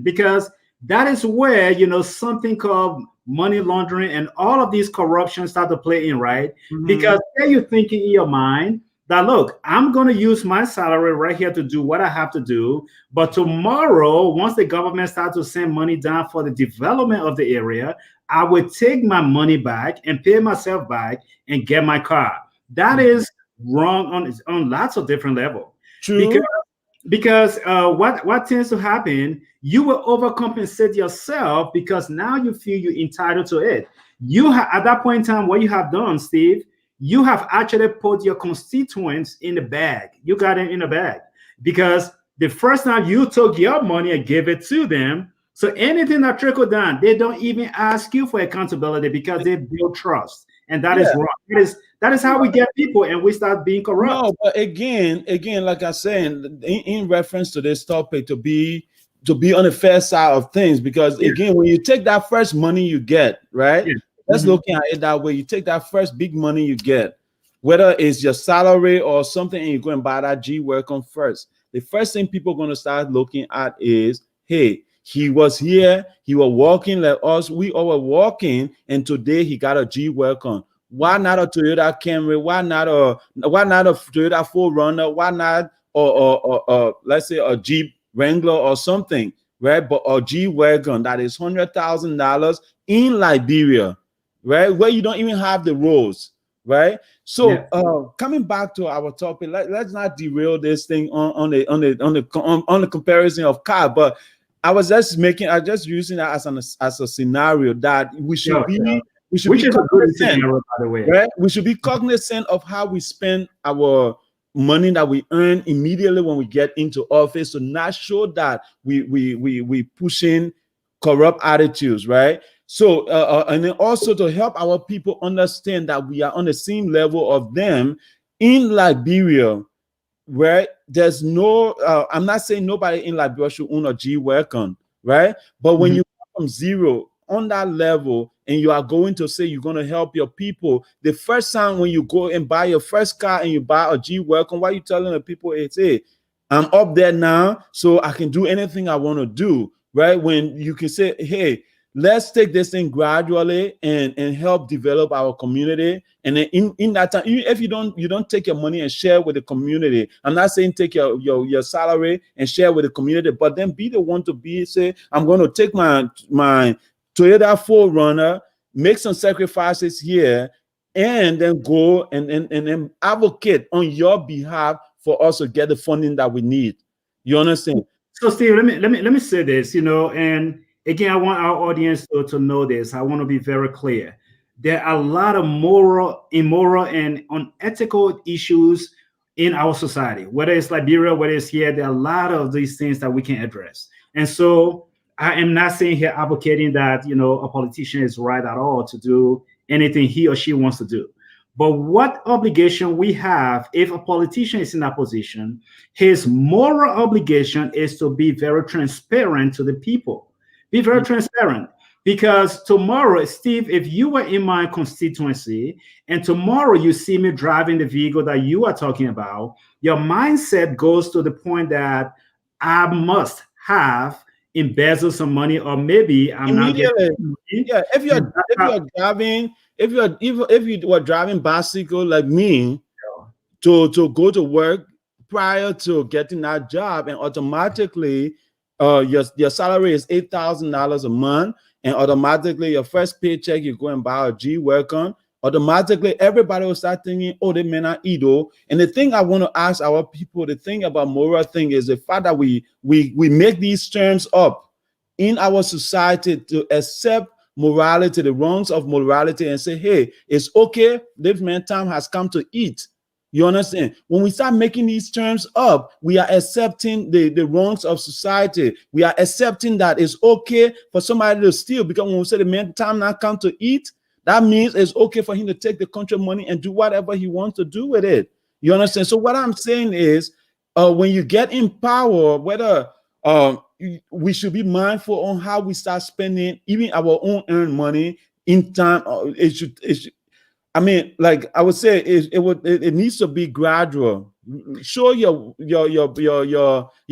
Because that is where, something called money laundering and all of these corruptions start to play in, right? Because there you're thinking in your mind that, look, I'm going to use my salary right here to do what I have to do. But tomorrow, once the government starts to send money down for the development of the area, I will take my money back and pay myself back and get my car. That is wrong on lots of different levels. True. Because what tends to happen, you will overcompensate yourself because now you feel you're entitled to it. At that point in time, what you have done, Steve, you have actually put your constituents in the bag. You got them in the bag because the first time you took your money and gave it to them. So anything that trickled down, they don't even ask you for accountability because they build trust. And that is wrong. That is how we get people and we start being corrupt. No, but again, like I said, in reference to this topic, to be on the fair side of things, because again, when you take that first money you get, right? Let's look at it that way. You take that first big money you get, whether it's your salary or something, and you go and buy that G-Wagon first. The first thing people are going to start looking at is, hey, he was here, he was walking like us, we all were walking, and today he got a G-Wagon. Why not a Toyota Camry? Why not a Toyota 4Runner? Why not or let's say a Jeep Wrangler or something, right? But a G-Wagon that is $100,000 in Liberia, right? Where you don't even have the roads. right? So coming back to our topic, let's not derail this thing on the comparison of car, but I was just using that as a scenario that we should be which is a good scenario, by the way. Right? We should be cognizant of how we spend our money that we earn immediately when we get into office, to not show that we pushing corrupt attitudes, right? So and then also to help our people understand that we are on the same level of them in Liberia, right? There's no I'm not saying nobody in Liberia should own a G-Wagon, right? But when you come from zero on that level and you are going to say you're going to help your people, the first time when you go and buy your first car and you buy a G-Wagon, what are you telling the people? It's, hey, I'm up there now, so I can do anything I want to do, right? When you can say, hey, let's take this thing gradually and help develop our community. And then in that time, even if you don't take your money and share with the community, I'm not saying take your salary and share with the community, but then be the one to say, I'm going to take my Toyota 4Runner, make some sacrifices here, and then go and then advocate on your behalf for us to get the funding that we need. You understand? So Steve, let me say this, and again, I want our audience to know this. I want to be very clear. There are a lot of moral, immoral, and unethical issues in our society, whether it's Liberia, whether it's here. There are a lot of these things that we can address. And so I am not saying here advocating that, a politician is right at all to do anything he or she wants to do. But what obligation we have if a politician is in that position, his moral obligation is to be very transparent to the people. Be very transparent, because tomorrow, Steve, if you were in my constituency and tomorrow you see me driving the vehicle that you are talking about, your mindset goes to the point that I must have embezzled some money, or maybe I'm not getting money. Yeah, if you were driving bicycle like me to go to work prior to getting that job, and automatically your salary is $8,000 a month, and automatically your first paycheck you go and buy a G-Wagon, automatically everybody will start thinking, oh, they may not eat. And the thing I want to ask our people, the thing about moral thing is the fact that we make these terms up in our society to accept morality, the wrongs of morality, and say, hey, it's okay, this man time has come to eat. You understand? When we start making these terms up, we are accepting the wrongs of society. We are accepting that it's okay for somebody to steal, because when we say the man time not come to eat, that means it's okay for him to take the country money and do whatever he wants to do with it. You understand? So what I'm saying is, when you get in power, whether we should be mindful on how we start spending even our own earned money in time. It should I mean, like I would say, it needs to be gradual. Show your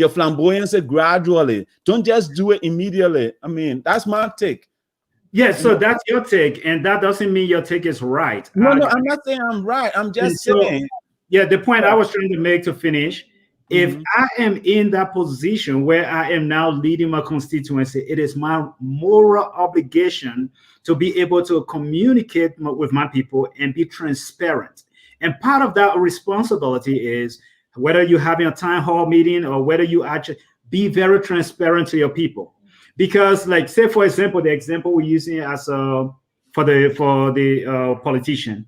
flamboyance gradually. Don't just do it immediately. I mean, that's my take. Yeah, so that's your take, and that doesn't mean your take is right. No, I'm not saying I'm right. I'm just saying. Yeah, the point I was trying to make to finish, if I am in that position where I am now leading my constituency, it is my moral obligation to be able to communicate with my people and be transparent. And part of that responsibility is whether you're having a town hall meeting or whether you actually be very transparent to your people. Because, like, say for example, the example we're using as for the politician.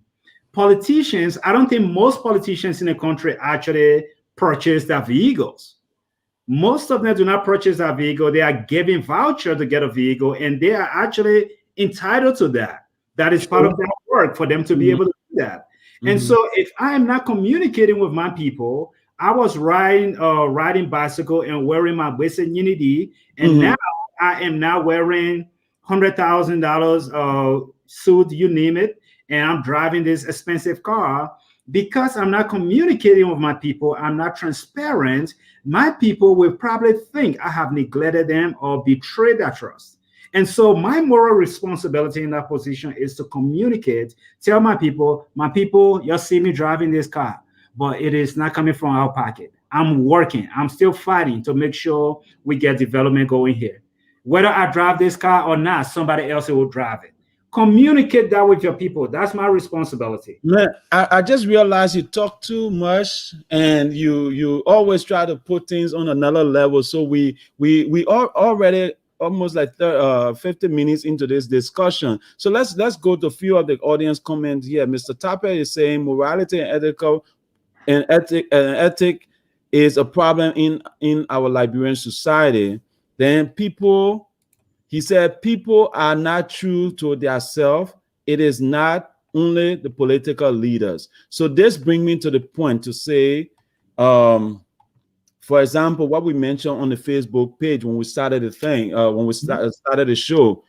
Politicians, I don't think most politicians in the country actually purchase their vehicles. Most of them do not purchase their vehicle. They are giving voucher to get a vehicle, and they are actually entitled to that. That is part of their work for them to be able to do that. And so if I am not communicating with my people, I was riding bicycle and wearing my basic unity, and now I am now wearing $100,000 suit, you name it, and I'm driving this expensive car. Because I'm not communicating with my people, I'm not transparent, my people will probably think I have neglected them or betrayed their trust. And so my moral responsibility in that position is to communicate, tell my people, you see me driving this car, but it is not coming from our pocket. I'm working, I'm still fighting to make sure we get development going here. Whether I drive this car or not, somebody else will drive it. communicate that with your people. That's my responsibility. Man, I just realized you talk too much, and you always try to put things on another level. So we are already almost like 50 minutes into this discussion. So let's go to a few of the audience comments here. Mr. Tapper is saying morality and ethic is a problem in our Liberian society. Then people, he said, people are not true to their self. It is not only the political leaders. So this brings me to the point to say, for example, what we mentioned on the Facebook page when we started the thing, when we started the show,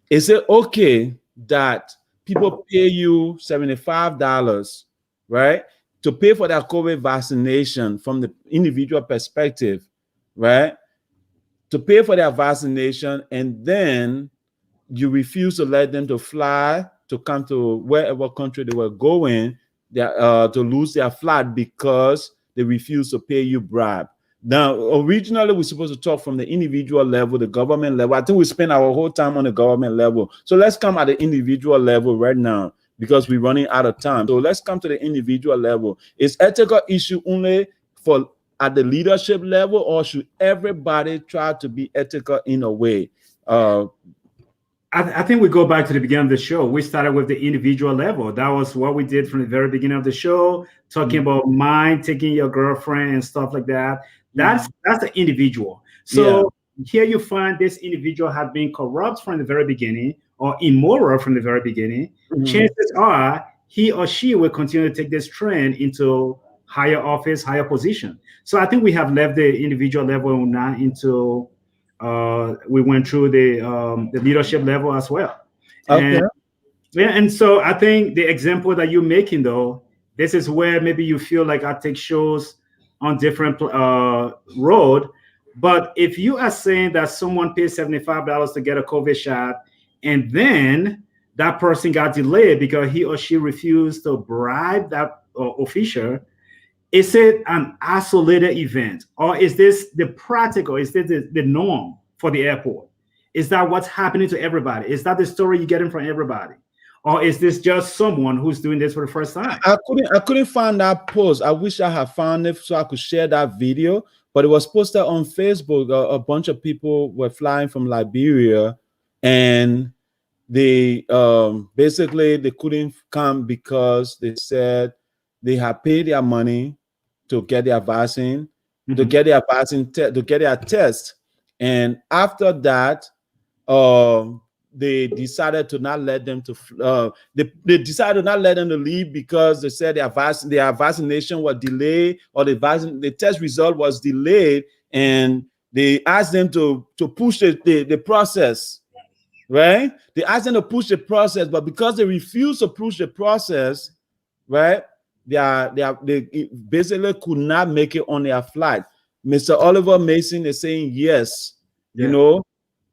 is it okay that people pay you $75, right, to pay for their COVID vaccination from the individual perspective, right? To pay for their vaccination, and then you refuse to let them to fly to come to wherever country they were going, to lose their flight because they refuse to pay you bribe. Now, originally, we're supposed to talk from the individual level, the government level. I think we spend our whole time on the government level. So let's come at the individual level right now because we're running out of time. So let's come to the individual level. Is ethical issue only for at the leadership level, or should everybody try to be ethical in a way? I think we go back to the beginning of the show. We started with the individual level. That was what we did from the very beginning of the show, talking about mind, taking your girlfriend and stuff like that. That's the individual. So here you find this individual had been corrupt from the very beginning or immoral from the very beginning. Chances are he or she will continue to take this trend into higher office, higher position. So I think we have left the individual level now into we went through the leadership level as well. Okay. And so I think the example that you're making, though, this is where maybe you feel like I take shows on different road. But if you are saying that someone pays $75 to get a COVID shot, and then that person got delayed because he or she refused to bribe that official, is it an isolated event, or is this the practical? Is this the norm for the airport? Is that what's happening to everybody? Is that the story you're getting from everybody? Or is this just someone who's doing this for the first time? I couldn't find that post. I wish I had found it so I could share that video, but it was posted on Facebook. A bunch of people were flying from Liberia, and they basically they couldn't come because they said they had paid their money to get their vaccine, to get their vaccine, to get their test, and after that, they decided to not let them to. They decided to not let them to leave because they said their vaccination was delayed, or the test result was delayed, and they asked them to push the process. Right? They asked them to push the process, but because they refused to push the process, right? They basically could not make it on their flight. Mr. Oliver Mason is saying yes. You know,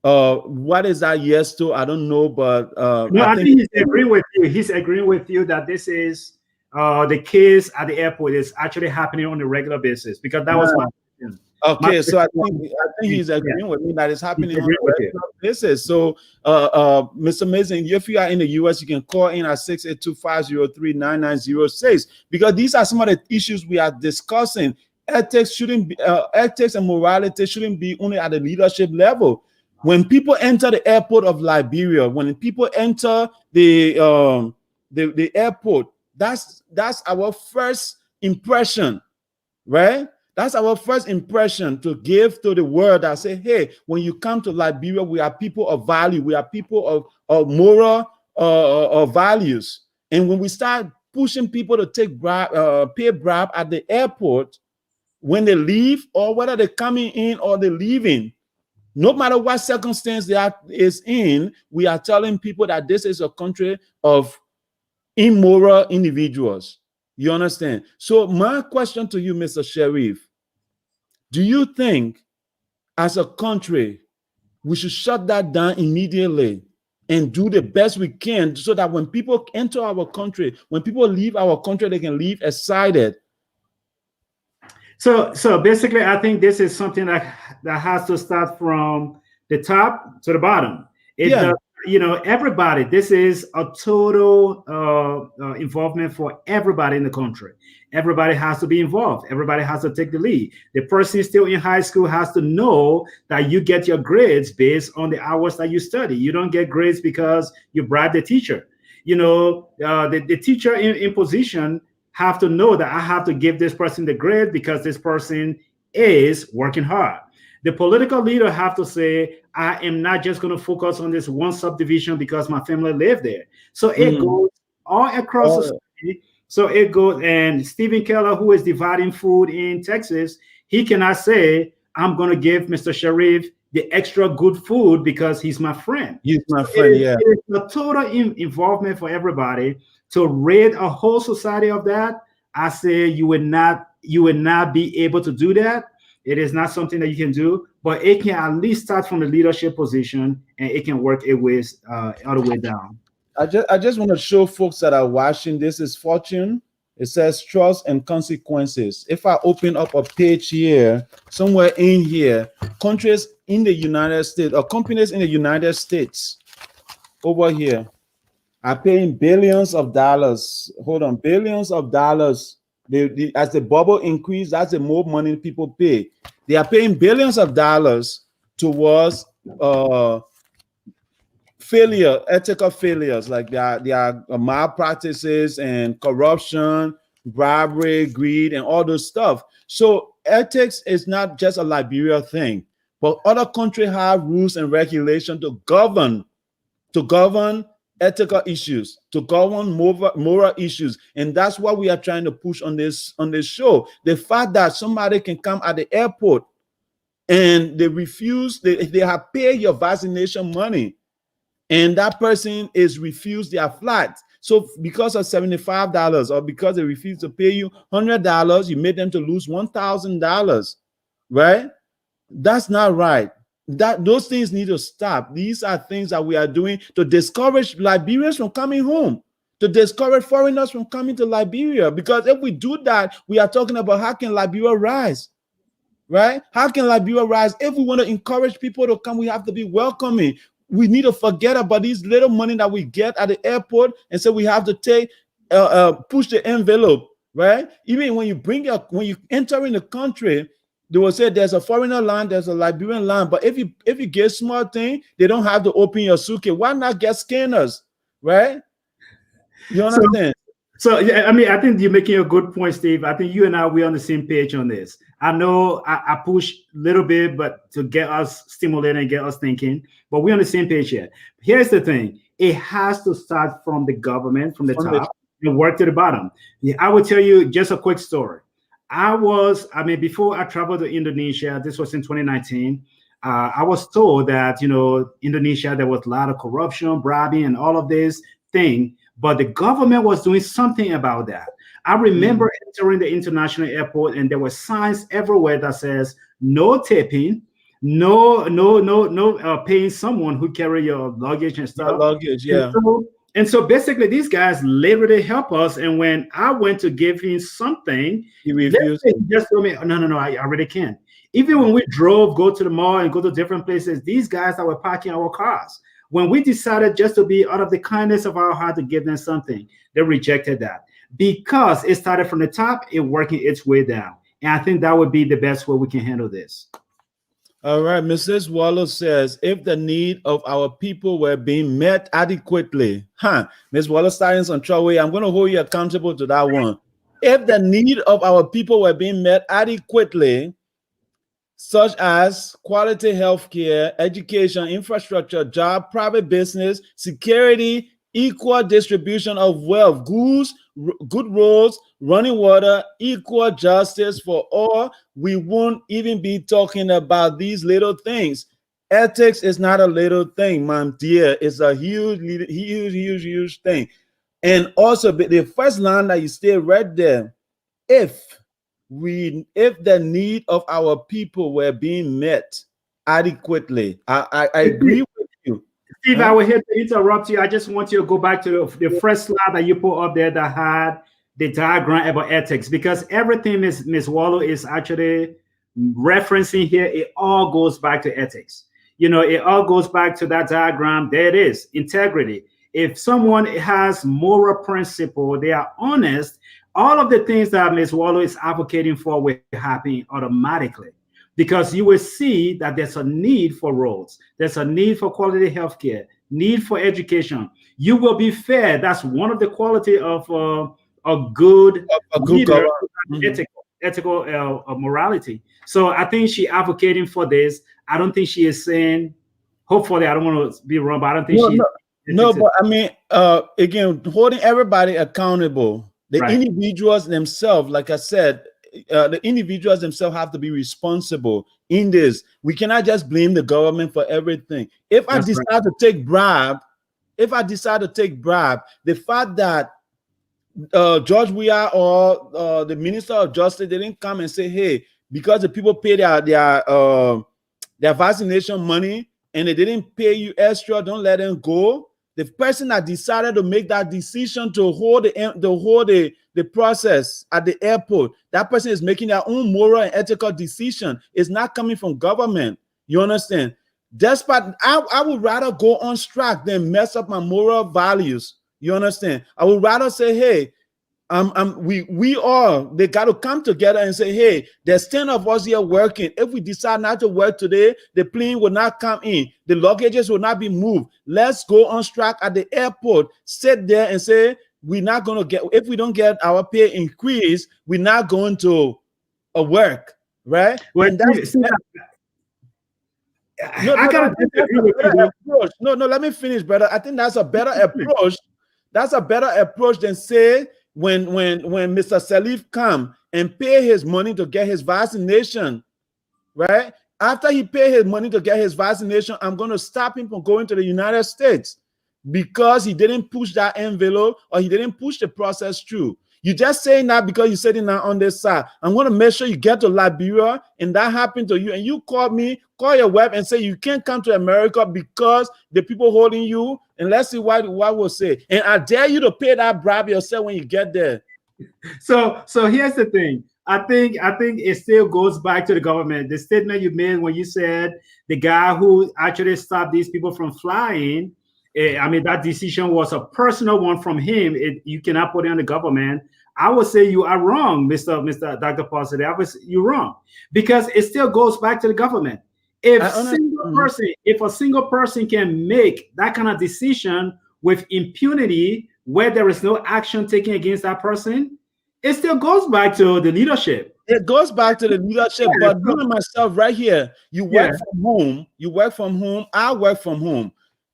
what is that yes to? I don't know, but no, I think he's agreeing with you. He's agreeing with you that this is the case at the airport is actually happening on a regular basis, because that was my question. Okay, so I think he's agreeing with me that it's happening on a regular basis. So, Mr. Mason, if you are in the US, you can call in at 682-503-9906, because these are some of the issues we are discussing. Ethics and morality shouldn't be only at the leadership level. When people enter the airport of Liberia, when people enter the airport, that's our first impression, right? That's our first impression to give to the world that say, hey, when you come to Liberia, we are people of value. We are people of moral values. And when we start pushing people to take pay bribe at the airport, when they leave, or whether they're coming in or they're leaving, no matter what circumstance they is in, we are telling people that this is a country of immoral individuals. You understand? So my question to you, Mr. Sheriff, do you think as a country we should shut that down immediately and do the best we can so that when people enter our country, when people leave our country, they can leave excited? So basically, I think this is something that has to start from the top to the bottom. It everybody. This is a total involvement for everybody in the country. Everybody has to be involved. Everybody has to take the lead. The person still in high school has to know that you get your grades based on the hours that you study. You don't get grades because you bribe the teacher. The teacher in position have to know that I have to give this person the grade because this person is working hard. The political leader have to say, I am not just going to focus on this one subdivision because my family live there. So it goes all across the society. So it goes, and Stephen Keller, who is dividing food in Texas, he cannot say, I'm going to give Mr. Sheriff the extra good food because he's my friend. He's my friend, yeah. It is a total involvement for everybody to rid a whole society of that. I say you would not be able to do that. It is not something that you can do, but it can at least start from the leadership position, and it can work its way all the way down. I just want to show folks that are watching. This is Fortune. It says trust and consequences. If I open up a page here, somewhere in here, countries in the United States or companies in the United States over here are paying billions of dollars. Hold on, billions of dollars. As the bubble increases, that's the more money people pay. They are paying billions of dollars towards ethical failures, like there are malpractices and corruption, bribery, greed, and all those stuff. So ethics is not just a Liberia thing, but other countries have rules and regulations to govern ethical issues, to govern moral issues, and that's what we are trying to push on this show. The fact that somebody can come at the airport and they refuse, they have paid your vaccination money, and that person is refused their flight. So because of $75 or because they refuse to pay you $100, you made them to lose $1,000, right? That's not right. Those things need to stop. These are things that we are doing to discourage Liberians from coming home, to discourage foreigners from coming to Liberia. Because if we do that, we are talking about how can Liberia rise, right? How can Liberia rise? If we want to encourage people to come, we have to be welcoming. We need to forget about these little money that we get at the airport and say we have to take push the envelope, right? Even when you enter in the country, they will say there's a foreigner line, there's a Liberian line. But if you get small thing, they don't have to open your suitcase. Why not get scanners, right? You understand? So yeah, I mean, I think you're making a good point, Steve. I think you and I, we're on the same page on this. I know I push a little bit, but to get us stimulated and get us thinking, but we're on the same page here. Here's the thing. It has to start from the government, from the top, and work to the bottom. Yeah, I will tell you just a quick story. Before I traveled to Indonesia, this was in 2019, I was told that, Indonesia, there was a lot of corruption, bribing, and all of this thing, but the government was doing something about that. I remember entering the international airport, and there were signs everywhere that says no tipping, no paying someone who carry your luggage and stuff. Luggage, yeah. And so basically, these guys literally help us. And when I went to give him something, he refused. He just told me, no, I already can't. Even when we go to the mall and go to different places, these guys that were parking our cars, when we decided just to be out of the kindness of our heart to give them something, they rejected that because it started from the top, it working its way down. And I think that would be the best way we can handle this. All right, Mrs. Waller says, if the need of our people were being met adequately, Ms. Waller starting some trouble. I'm going to hold you accountable to that one. If the need of our people were being met adequately, such as quality health care, education, infrastructure, job, private business, security, equal distribution of wealth, good roads, running water, equal justice for all, we won't even be talking about these little things. Ethics is not a little thing, my dear. It's a huge thing. And also, the first line that you stay right there, if the need of our people were being met adequately, I agree with you. Steve, I will hate to interrupt you. I just want you to go back to the first slide that you put up there that had the diagram about ethics, because everything Ms. Wallow is actually referencing here, it all goes back to ethics. You know, it all goes back to that diagram. There it is, integrity. If someone has moral principle, they are honest, all of the things that Ms. Wallow is advocating for will happen automatically, because you will see that there's a need for roads, there's a need for quality healthcare, need for education. You will be fair. That's one of the quality of a good leader, ethical morality. So I think she advocating for this. I don't think she is saying, hopefully, I don't want to be wrong, but I don't think but I mean, again, holding everybody accountable. The individuals themselves, like I said, the individuals themselves have to be responsible in this. We cannot just blame the government for everything. If I decide to take bribe, the fact that George Weah or the Minister of Justice didn't come and say, hey, because the people pay their vaccination money and they didn't pay you extra, don't let them go. The person that decided to make that decision to hold the process at the airport, that person is making their own moral and ethical decision. It's not coming from government. You understand? Despite, I would rather go on strike than mess up my moral values. You understand? I would rather say, hey, we all, they got to come together and say, hey, there's 10 of us here working. If we decide not to work today, the plane will not come in, the luggages will not be moved. Let's go on strike at the airport, sit there and say, we're not going to get, if we don't get our pay increase, we're not going to work, right? Well, and that's, No, let me finish, brother. I think that's a better approach. That's a better approach than say, when Mr. Salif come and pay his money to get his vaccination, right? After he pay his money to get his vaccination, I'm going to stop him from going to the United States because he didn't push that envelope or he didn't push the process through. You're just saying that because you're sitting now on this side. I'm going to make sure you get to Liberia and that happened to you. And you call me, call your wife and say you can't come to America because the people holding you. And let's see what we'll say. And I dare you to pay that bribe yourself when you get there. So here's the thing. I think it still goes back to the government. The statement you made when you said the guy who actually stopped these people from flying, I mean, that decision was a personal one from him. You cannot put it on the government. I would say you are wrong, Mr. Dr. Pausey. You're wrong, because it still goes back to the government. If a single person can make that kind of decision with impunity, where there is no action taken against that person, it still goes back to the leadership. It goes back to the leadership. Yeah, but me and myself right here, you work from home. You work from home. I work from home.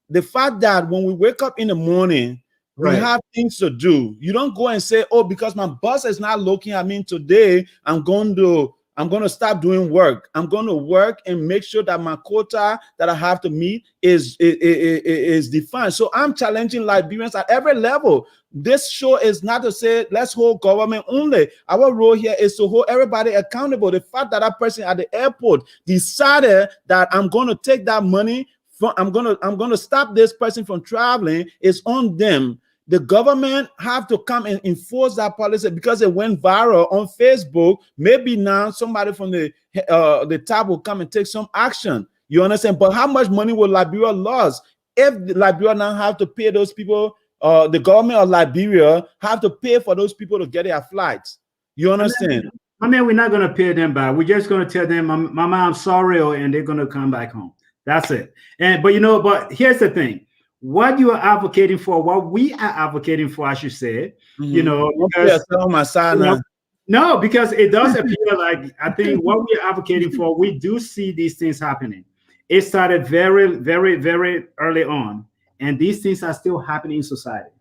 The fact that when we wake up in the morning, we have things to do. You don't go and say, oh, because my boss is not looking at me today, I'm going to stop doing work. I'm going to work and make sure that my quota that I have to meet is defined. So I'm challenging Liberians at every level. This show is not to say let's hold government only. Our role here is to hold everybody accountable. The fact that person at the airport decided that I'm going to take that money from, I'm going to stop this person from traveling is on them. The government have to come and enforce that policy because it went viral on Facebook. Maybe now somebody from the top will come and take some action. You understand? But how much money will Liberia lose if Liberia now have to pay those people? The government of Liberia have to pay for those people to get their flights. You understand? I mean, we're not going to pay them back. We're just going to tell them, Mama, I'm sorry, and they're going to come back home. That's it. But here's the thing. What you are advocating for, what we are advocating for, I should say, because, no, because it does appear like, I think what we are advocating for, we do see these things happening. It started very, very, very early on, and these things are still happening in society.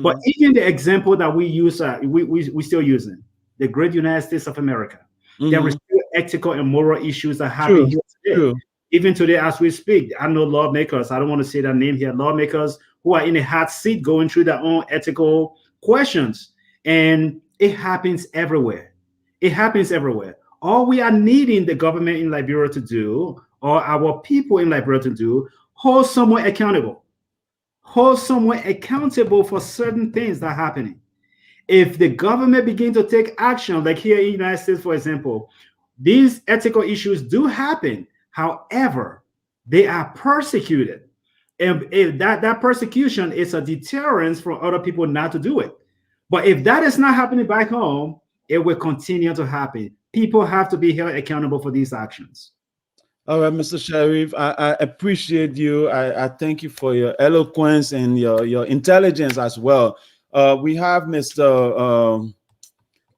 But even the example that we use, we still using the great United States of America. There are still ethical and moral issues that happen here today. Even today, as we speak, I know lawmakers, I don't want to say that name here, lawmakers who are in a hot seat going through their own ethical questions. And it happens everywhere. It happens everywhere. All we are needing the government in Liberia to do, or our people in Liberia to do, hold someone accountable. Hold someone accountable for certain things that are happening. If the government begin to take action, like here in the United States, for example, these ethical issues do happen. However, they are persecuted. And if that persecution is a deterrence for other people not to do it. But if that is not happening back home, it will continue to happen. People have to be held accountable for these actions. All right, Mr. Sheriff, I appreciate you. I thank you for your eloquence and your intelligence as well. We have Mr.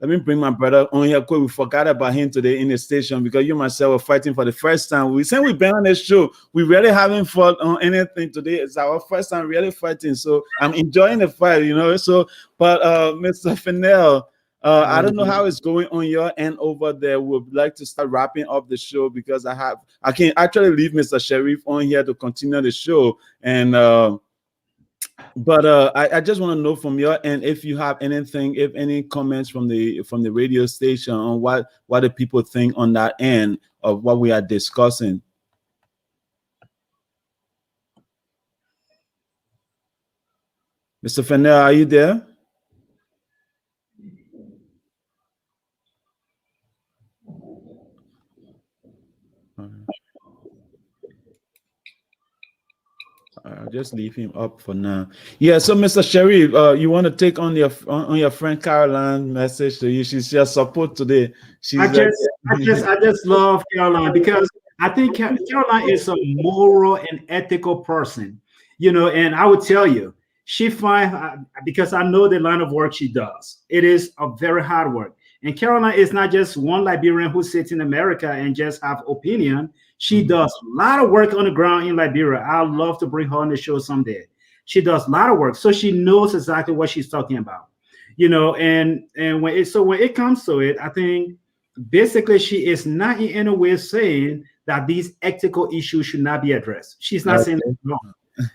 Let me bring my brother on here quick. We forgot about him today in the station because you and myself were fighting for the first time. We said we've been on this show. We really haven't fought on anything today. It's our first time really fighting. So I'm enjoying the fight, you know. So, but Mr. Fennell, I don't know how it's going on your end over there. We'd like to start wrapping up the show because I can actually leave Mr. Sheriff on here to continue the show. And but I just want to know from your end if you have anything, if any comments from the radio station on what the people think on that end of what we are discussing. Mr. Fennell, are you there? I'll just leave him up for now. Yeah. So, Mr. Sheriff, you want to take on your friend Caroline message to you? She's your support today. I just love Caroline because I think Caroline is a moral and ethical person, you know. And I would tell you, she finds because I know the line of work she does. It is a very hard work. And Caroline is not just one Liberian who sits in America and just have opinion. She does a lot of work on the ground in Liberia. I'd love to bring her on the show someday. She does a lot of work, so she knows exactly what she's talking about, you know. And when it comes to it, I think basically she is not in any way saying that these ethical issues should not be addressed. She's not saying that. No.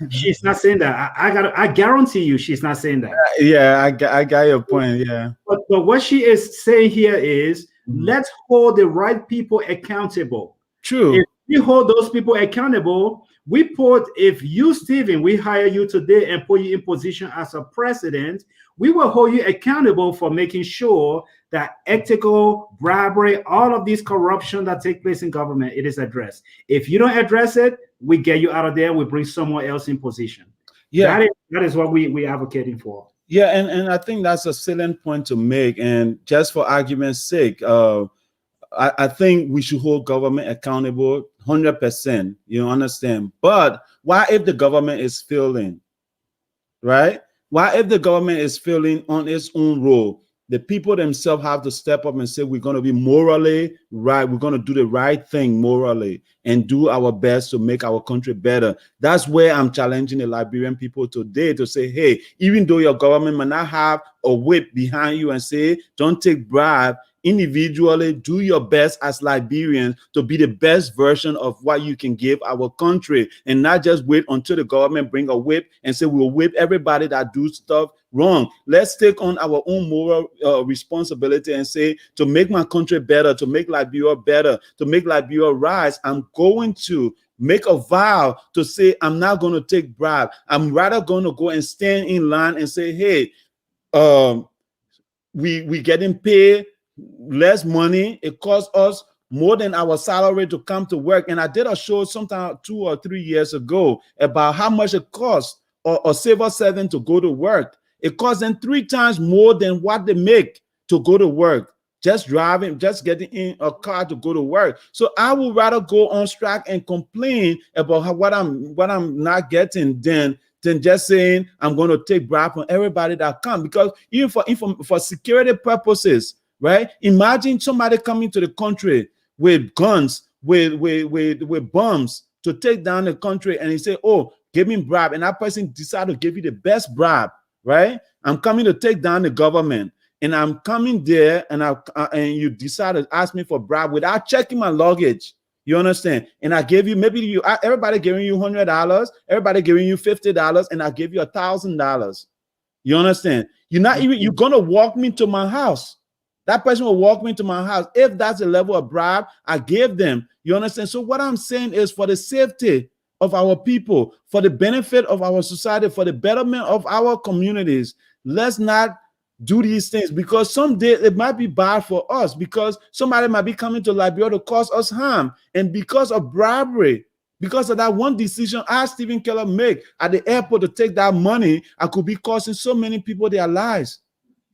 She's not saying that. I guarantee you, she's not saying that. Yeah, I got your point. Yeah. But what she is saying here is let's hold the right people accountable. True. If we hold those people accountable, if you, Stephen, we hire you today and put you in position as a president, we will hold you accountable for making sure that ethical bribery, all of these corruption that take place in government, it is addressed. If you don't address it, we get you out of there. We bring someone else in position. Yeah, that is what we're advocating for. Yeah, and I think that's a salient point to make. And just for argument's sake, I think we should hold government accountable 100%. You understand? But why if the government is failing, right? Why if the government is failing on its own role? The people themselves have to step up and say, we're going to be morally right. We're going to do the right thing morally and do our best to make our country better. That's where I'm challenging the Liberian people today to say, hey, even though your government might not have a whip behind you and say, don't take bribe, individually do your best as Liberians to be the best version of what you can give our country, and not just wait until the government bring a whip and say we'll whip everybody that do stuff wrong. Let's take on our own moral responsibility and say, to make my country better, to make Liberia better, to make Liberia rise, I'm going to make a vow to say I'm not going to take bribe. I'm rather going to go and stand in line and say, hey, we getting paid less money. It costs us more than our salary to come to work. And I did a show sometime 2 or 3 years ago about how much it costs a civil servant to go to work. It costs them 3 times more than what they make to go to work. Just driving, just getting in a car to go to work. So I would rather go on strike and complain about what I'm not getting than just saying I'm going to take bribe from everybody that comes. Because even for security purposes, right? Imagine somebody coming to the country with guns, with bombs to take down the country, and he say, "Oh, give me bribe," and that person decide to give you the best bribe, right? I'm coming to take down the government, and I'm coming there, and and you decide to ask me for bribe without checking my luggage. You understand? And I gave you everybody giving you $100, everybody giving you $50, and I give you $1,000. You understand? You're gonna walk me to my house. That person will walk me to my house. If that's the level of bribe I gave them, you understand? So what I'm saying is, for the safety of our people, for the benefit of our society, for the betterment of our communities, let's not do these things, because someday it might be bad for us, because somebody might be coming to Liberia to cause us harm. And because of bribery, Because of that one decision Stephen Keller make at the airport to take that money, I could be costing so many people their lives.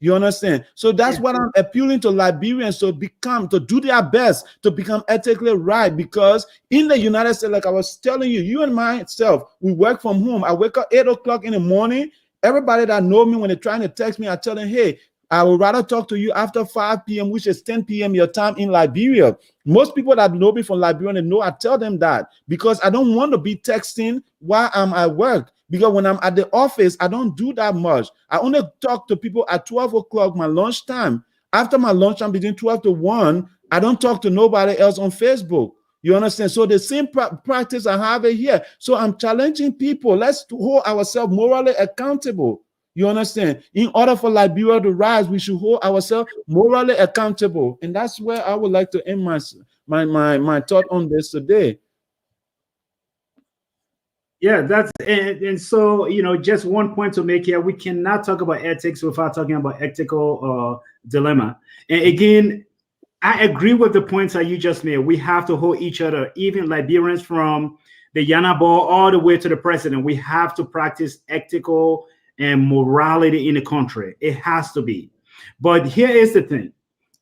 You understand? So that's what I'm appealing to Liberians to do their best to become ethically right. Because in the United States, like I was telling you, you and myself, we work from home. I wake up 8 o'clock in the morning. Everybody that know me, when they're trying to text me, I tell them, hey, I would rather talk to you after 5 p.m., which is 10 p.m. your time in Liberia. Most people that know me from Liberia, they know I tell them that because I don't want to be texting while I'm at work. Because when I'm at the office, I don't do that much. I only talk to people at 12 o'clock, my lunchtime. After my lunchtime, between 12 to 1, I don't talk to nobody else on Facebook. You understand? So the same practice I have it here. So I'm challenging people. Let's hold ourselves morally accountable. You understand? In order for Liberia to rise, we should hold ourselves morally accountable. And that's where I would like to end my thought on this today. Yeah, that's and so, you know, just one point to make here: we cannot talk about ethics without talking about ethical dilemma. And again, I agree with the points that you just made. We have to hold each other, even Liberians from the Yanabo all the way to the president. We have to practice ethical and morality in the country. It has to be. But here is the thing.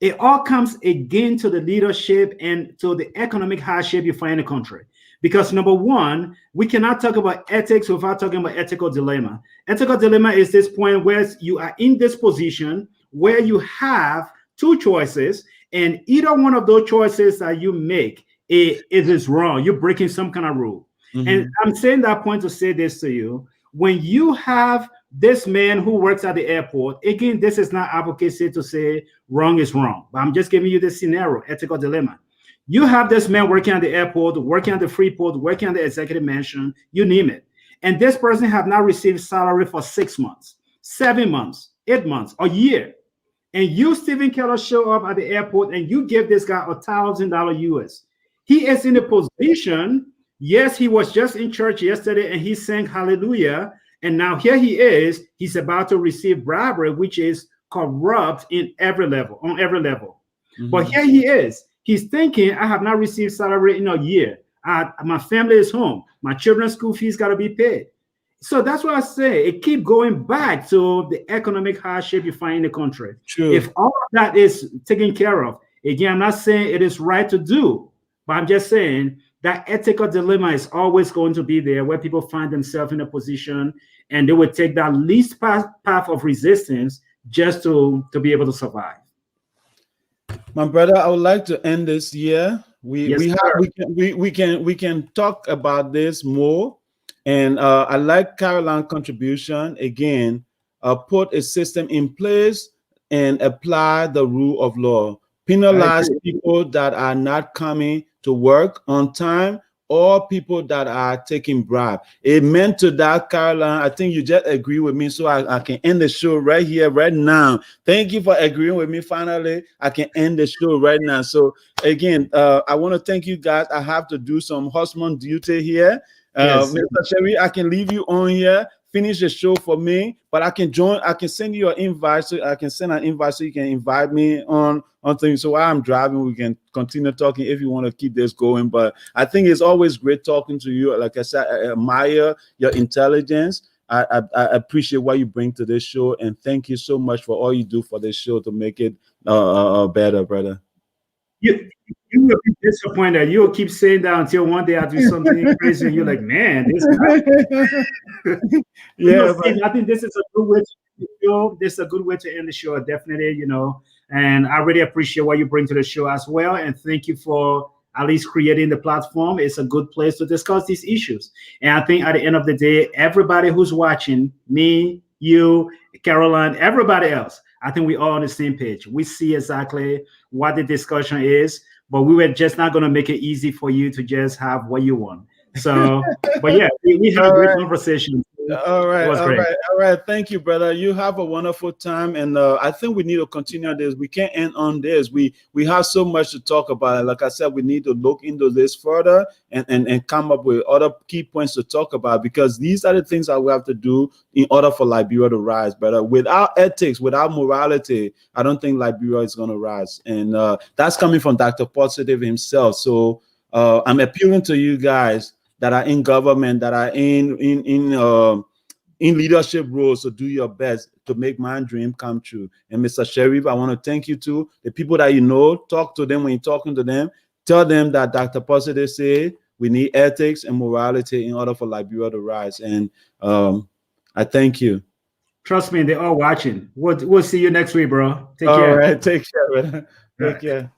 It all comes again to the leadership and to the economic hardship you find in the country. Because number one, we cannot talk about ethics without talking about ethical dilemma. Ethical dilemma is this point where you are in this position where you have two choices, and either one of those choices that you make, it is wrong. You're breaking some kind of rule. And I'm saying that point to say this to you. When you have this man who works at the airport, again, this is not advocacy to say wrong is wrong, but I'm just giving you this scenario, ethical dilemma. You have this man working at the airport, working at the Freeport, working at the executive mansion, you name it. And this person have not received salary for 6 months, 7 months, 8 months, a year. And you, Stephen Keller, show up at the airport and you give this guy $1,000 US. He is in a position, yes, he was just in church yesterday and he sang hallelujah. And now here he is, he's about to receive bribery, which is corrupt in every level, on every level. But here he is. He's thinking, I have not received salary in a year. My family is home. My children's school fees got to be paid. So that's what I say. It keep going back to the economic hardship you find in the country. True. If all of that is taken care of, again, I'm not saying it is right to do, but I'm just saying that ethical dilemma is always going to be there, where people find themselves in a position and they would take that least path of resistance just to be able to survive. My brother, I would like to end this year. We can talk about this more. And I like Caroline's contribution. Again, put a system in place and apply the rule of law. Penalize people that are not coming to work on time or people that are taking bribe. Amen to that, Caroline. I think you just agree with me, so I can end the show right here, right now. Thank you for agreeing with me. Finally, I can end the show right now. So again, I want to thank you guys. I have to do some husband duty here. Yes. Mr. Sherry, I can leave you on here, finish the show for me, but I can join. I can send you an invite, so I can send an invite so you can invite me on things. So while I'm driving, we can continue talking if you want to keep this going. But I think it's always great talking to you. Like I said, I admire your intelligence. I appreciate what you bring to this show, and thank you so much for all you do for this show to make it better, brother. You will be disappointed. You'll keep saying that until one day I do something crazy and you're like, man, this guy. Yeah, I think this is a good way to end the show. This is a good way to end the show, definitely, you know. And I really appreciate what you bring to the show as well. And thank you for at least creating the platform. It's a good place to discuss these issues. And I think at the end of the day, everybody who's watching, me, you, Caroline, everybody else, I think we're all on the same page. We see exactly what the discussion is, but we were just not going to make it easy for you to just have what you want. So, but yeah, we had a great conversation. All right. Thank you, brother. You have a wonderful time, and I think we need to continue this. We can't end on this. We have so much to talk about. Like I said, we need to look into this further and come up with other key points to talk about, because these are the things that we have to do in order for Liberia to rise. But without ethics, without morality, I don't think Liberia is going to rise. And that's coming from Dr. Positive himself. So I'm appealing to you guys. that are in government, that are in leadership roles, to do your best to make my dream come true. And Mr. Sheriff, I want to thank you too. The people that you know, talk to them when you're talking to them. Tell them that Dr. Positive said we need ethics and morality in order for Liberia to rise. And I thank you. Trust me, they're all watching. We'll see you next week, bro. Take care. All right, take care, brother. Take care.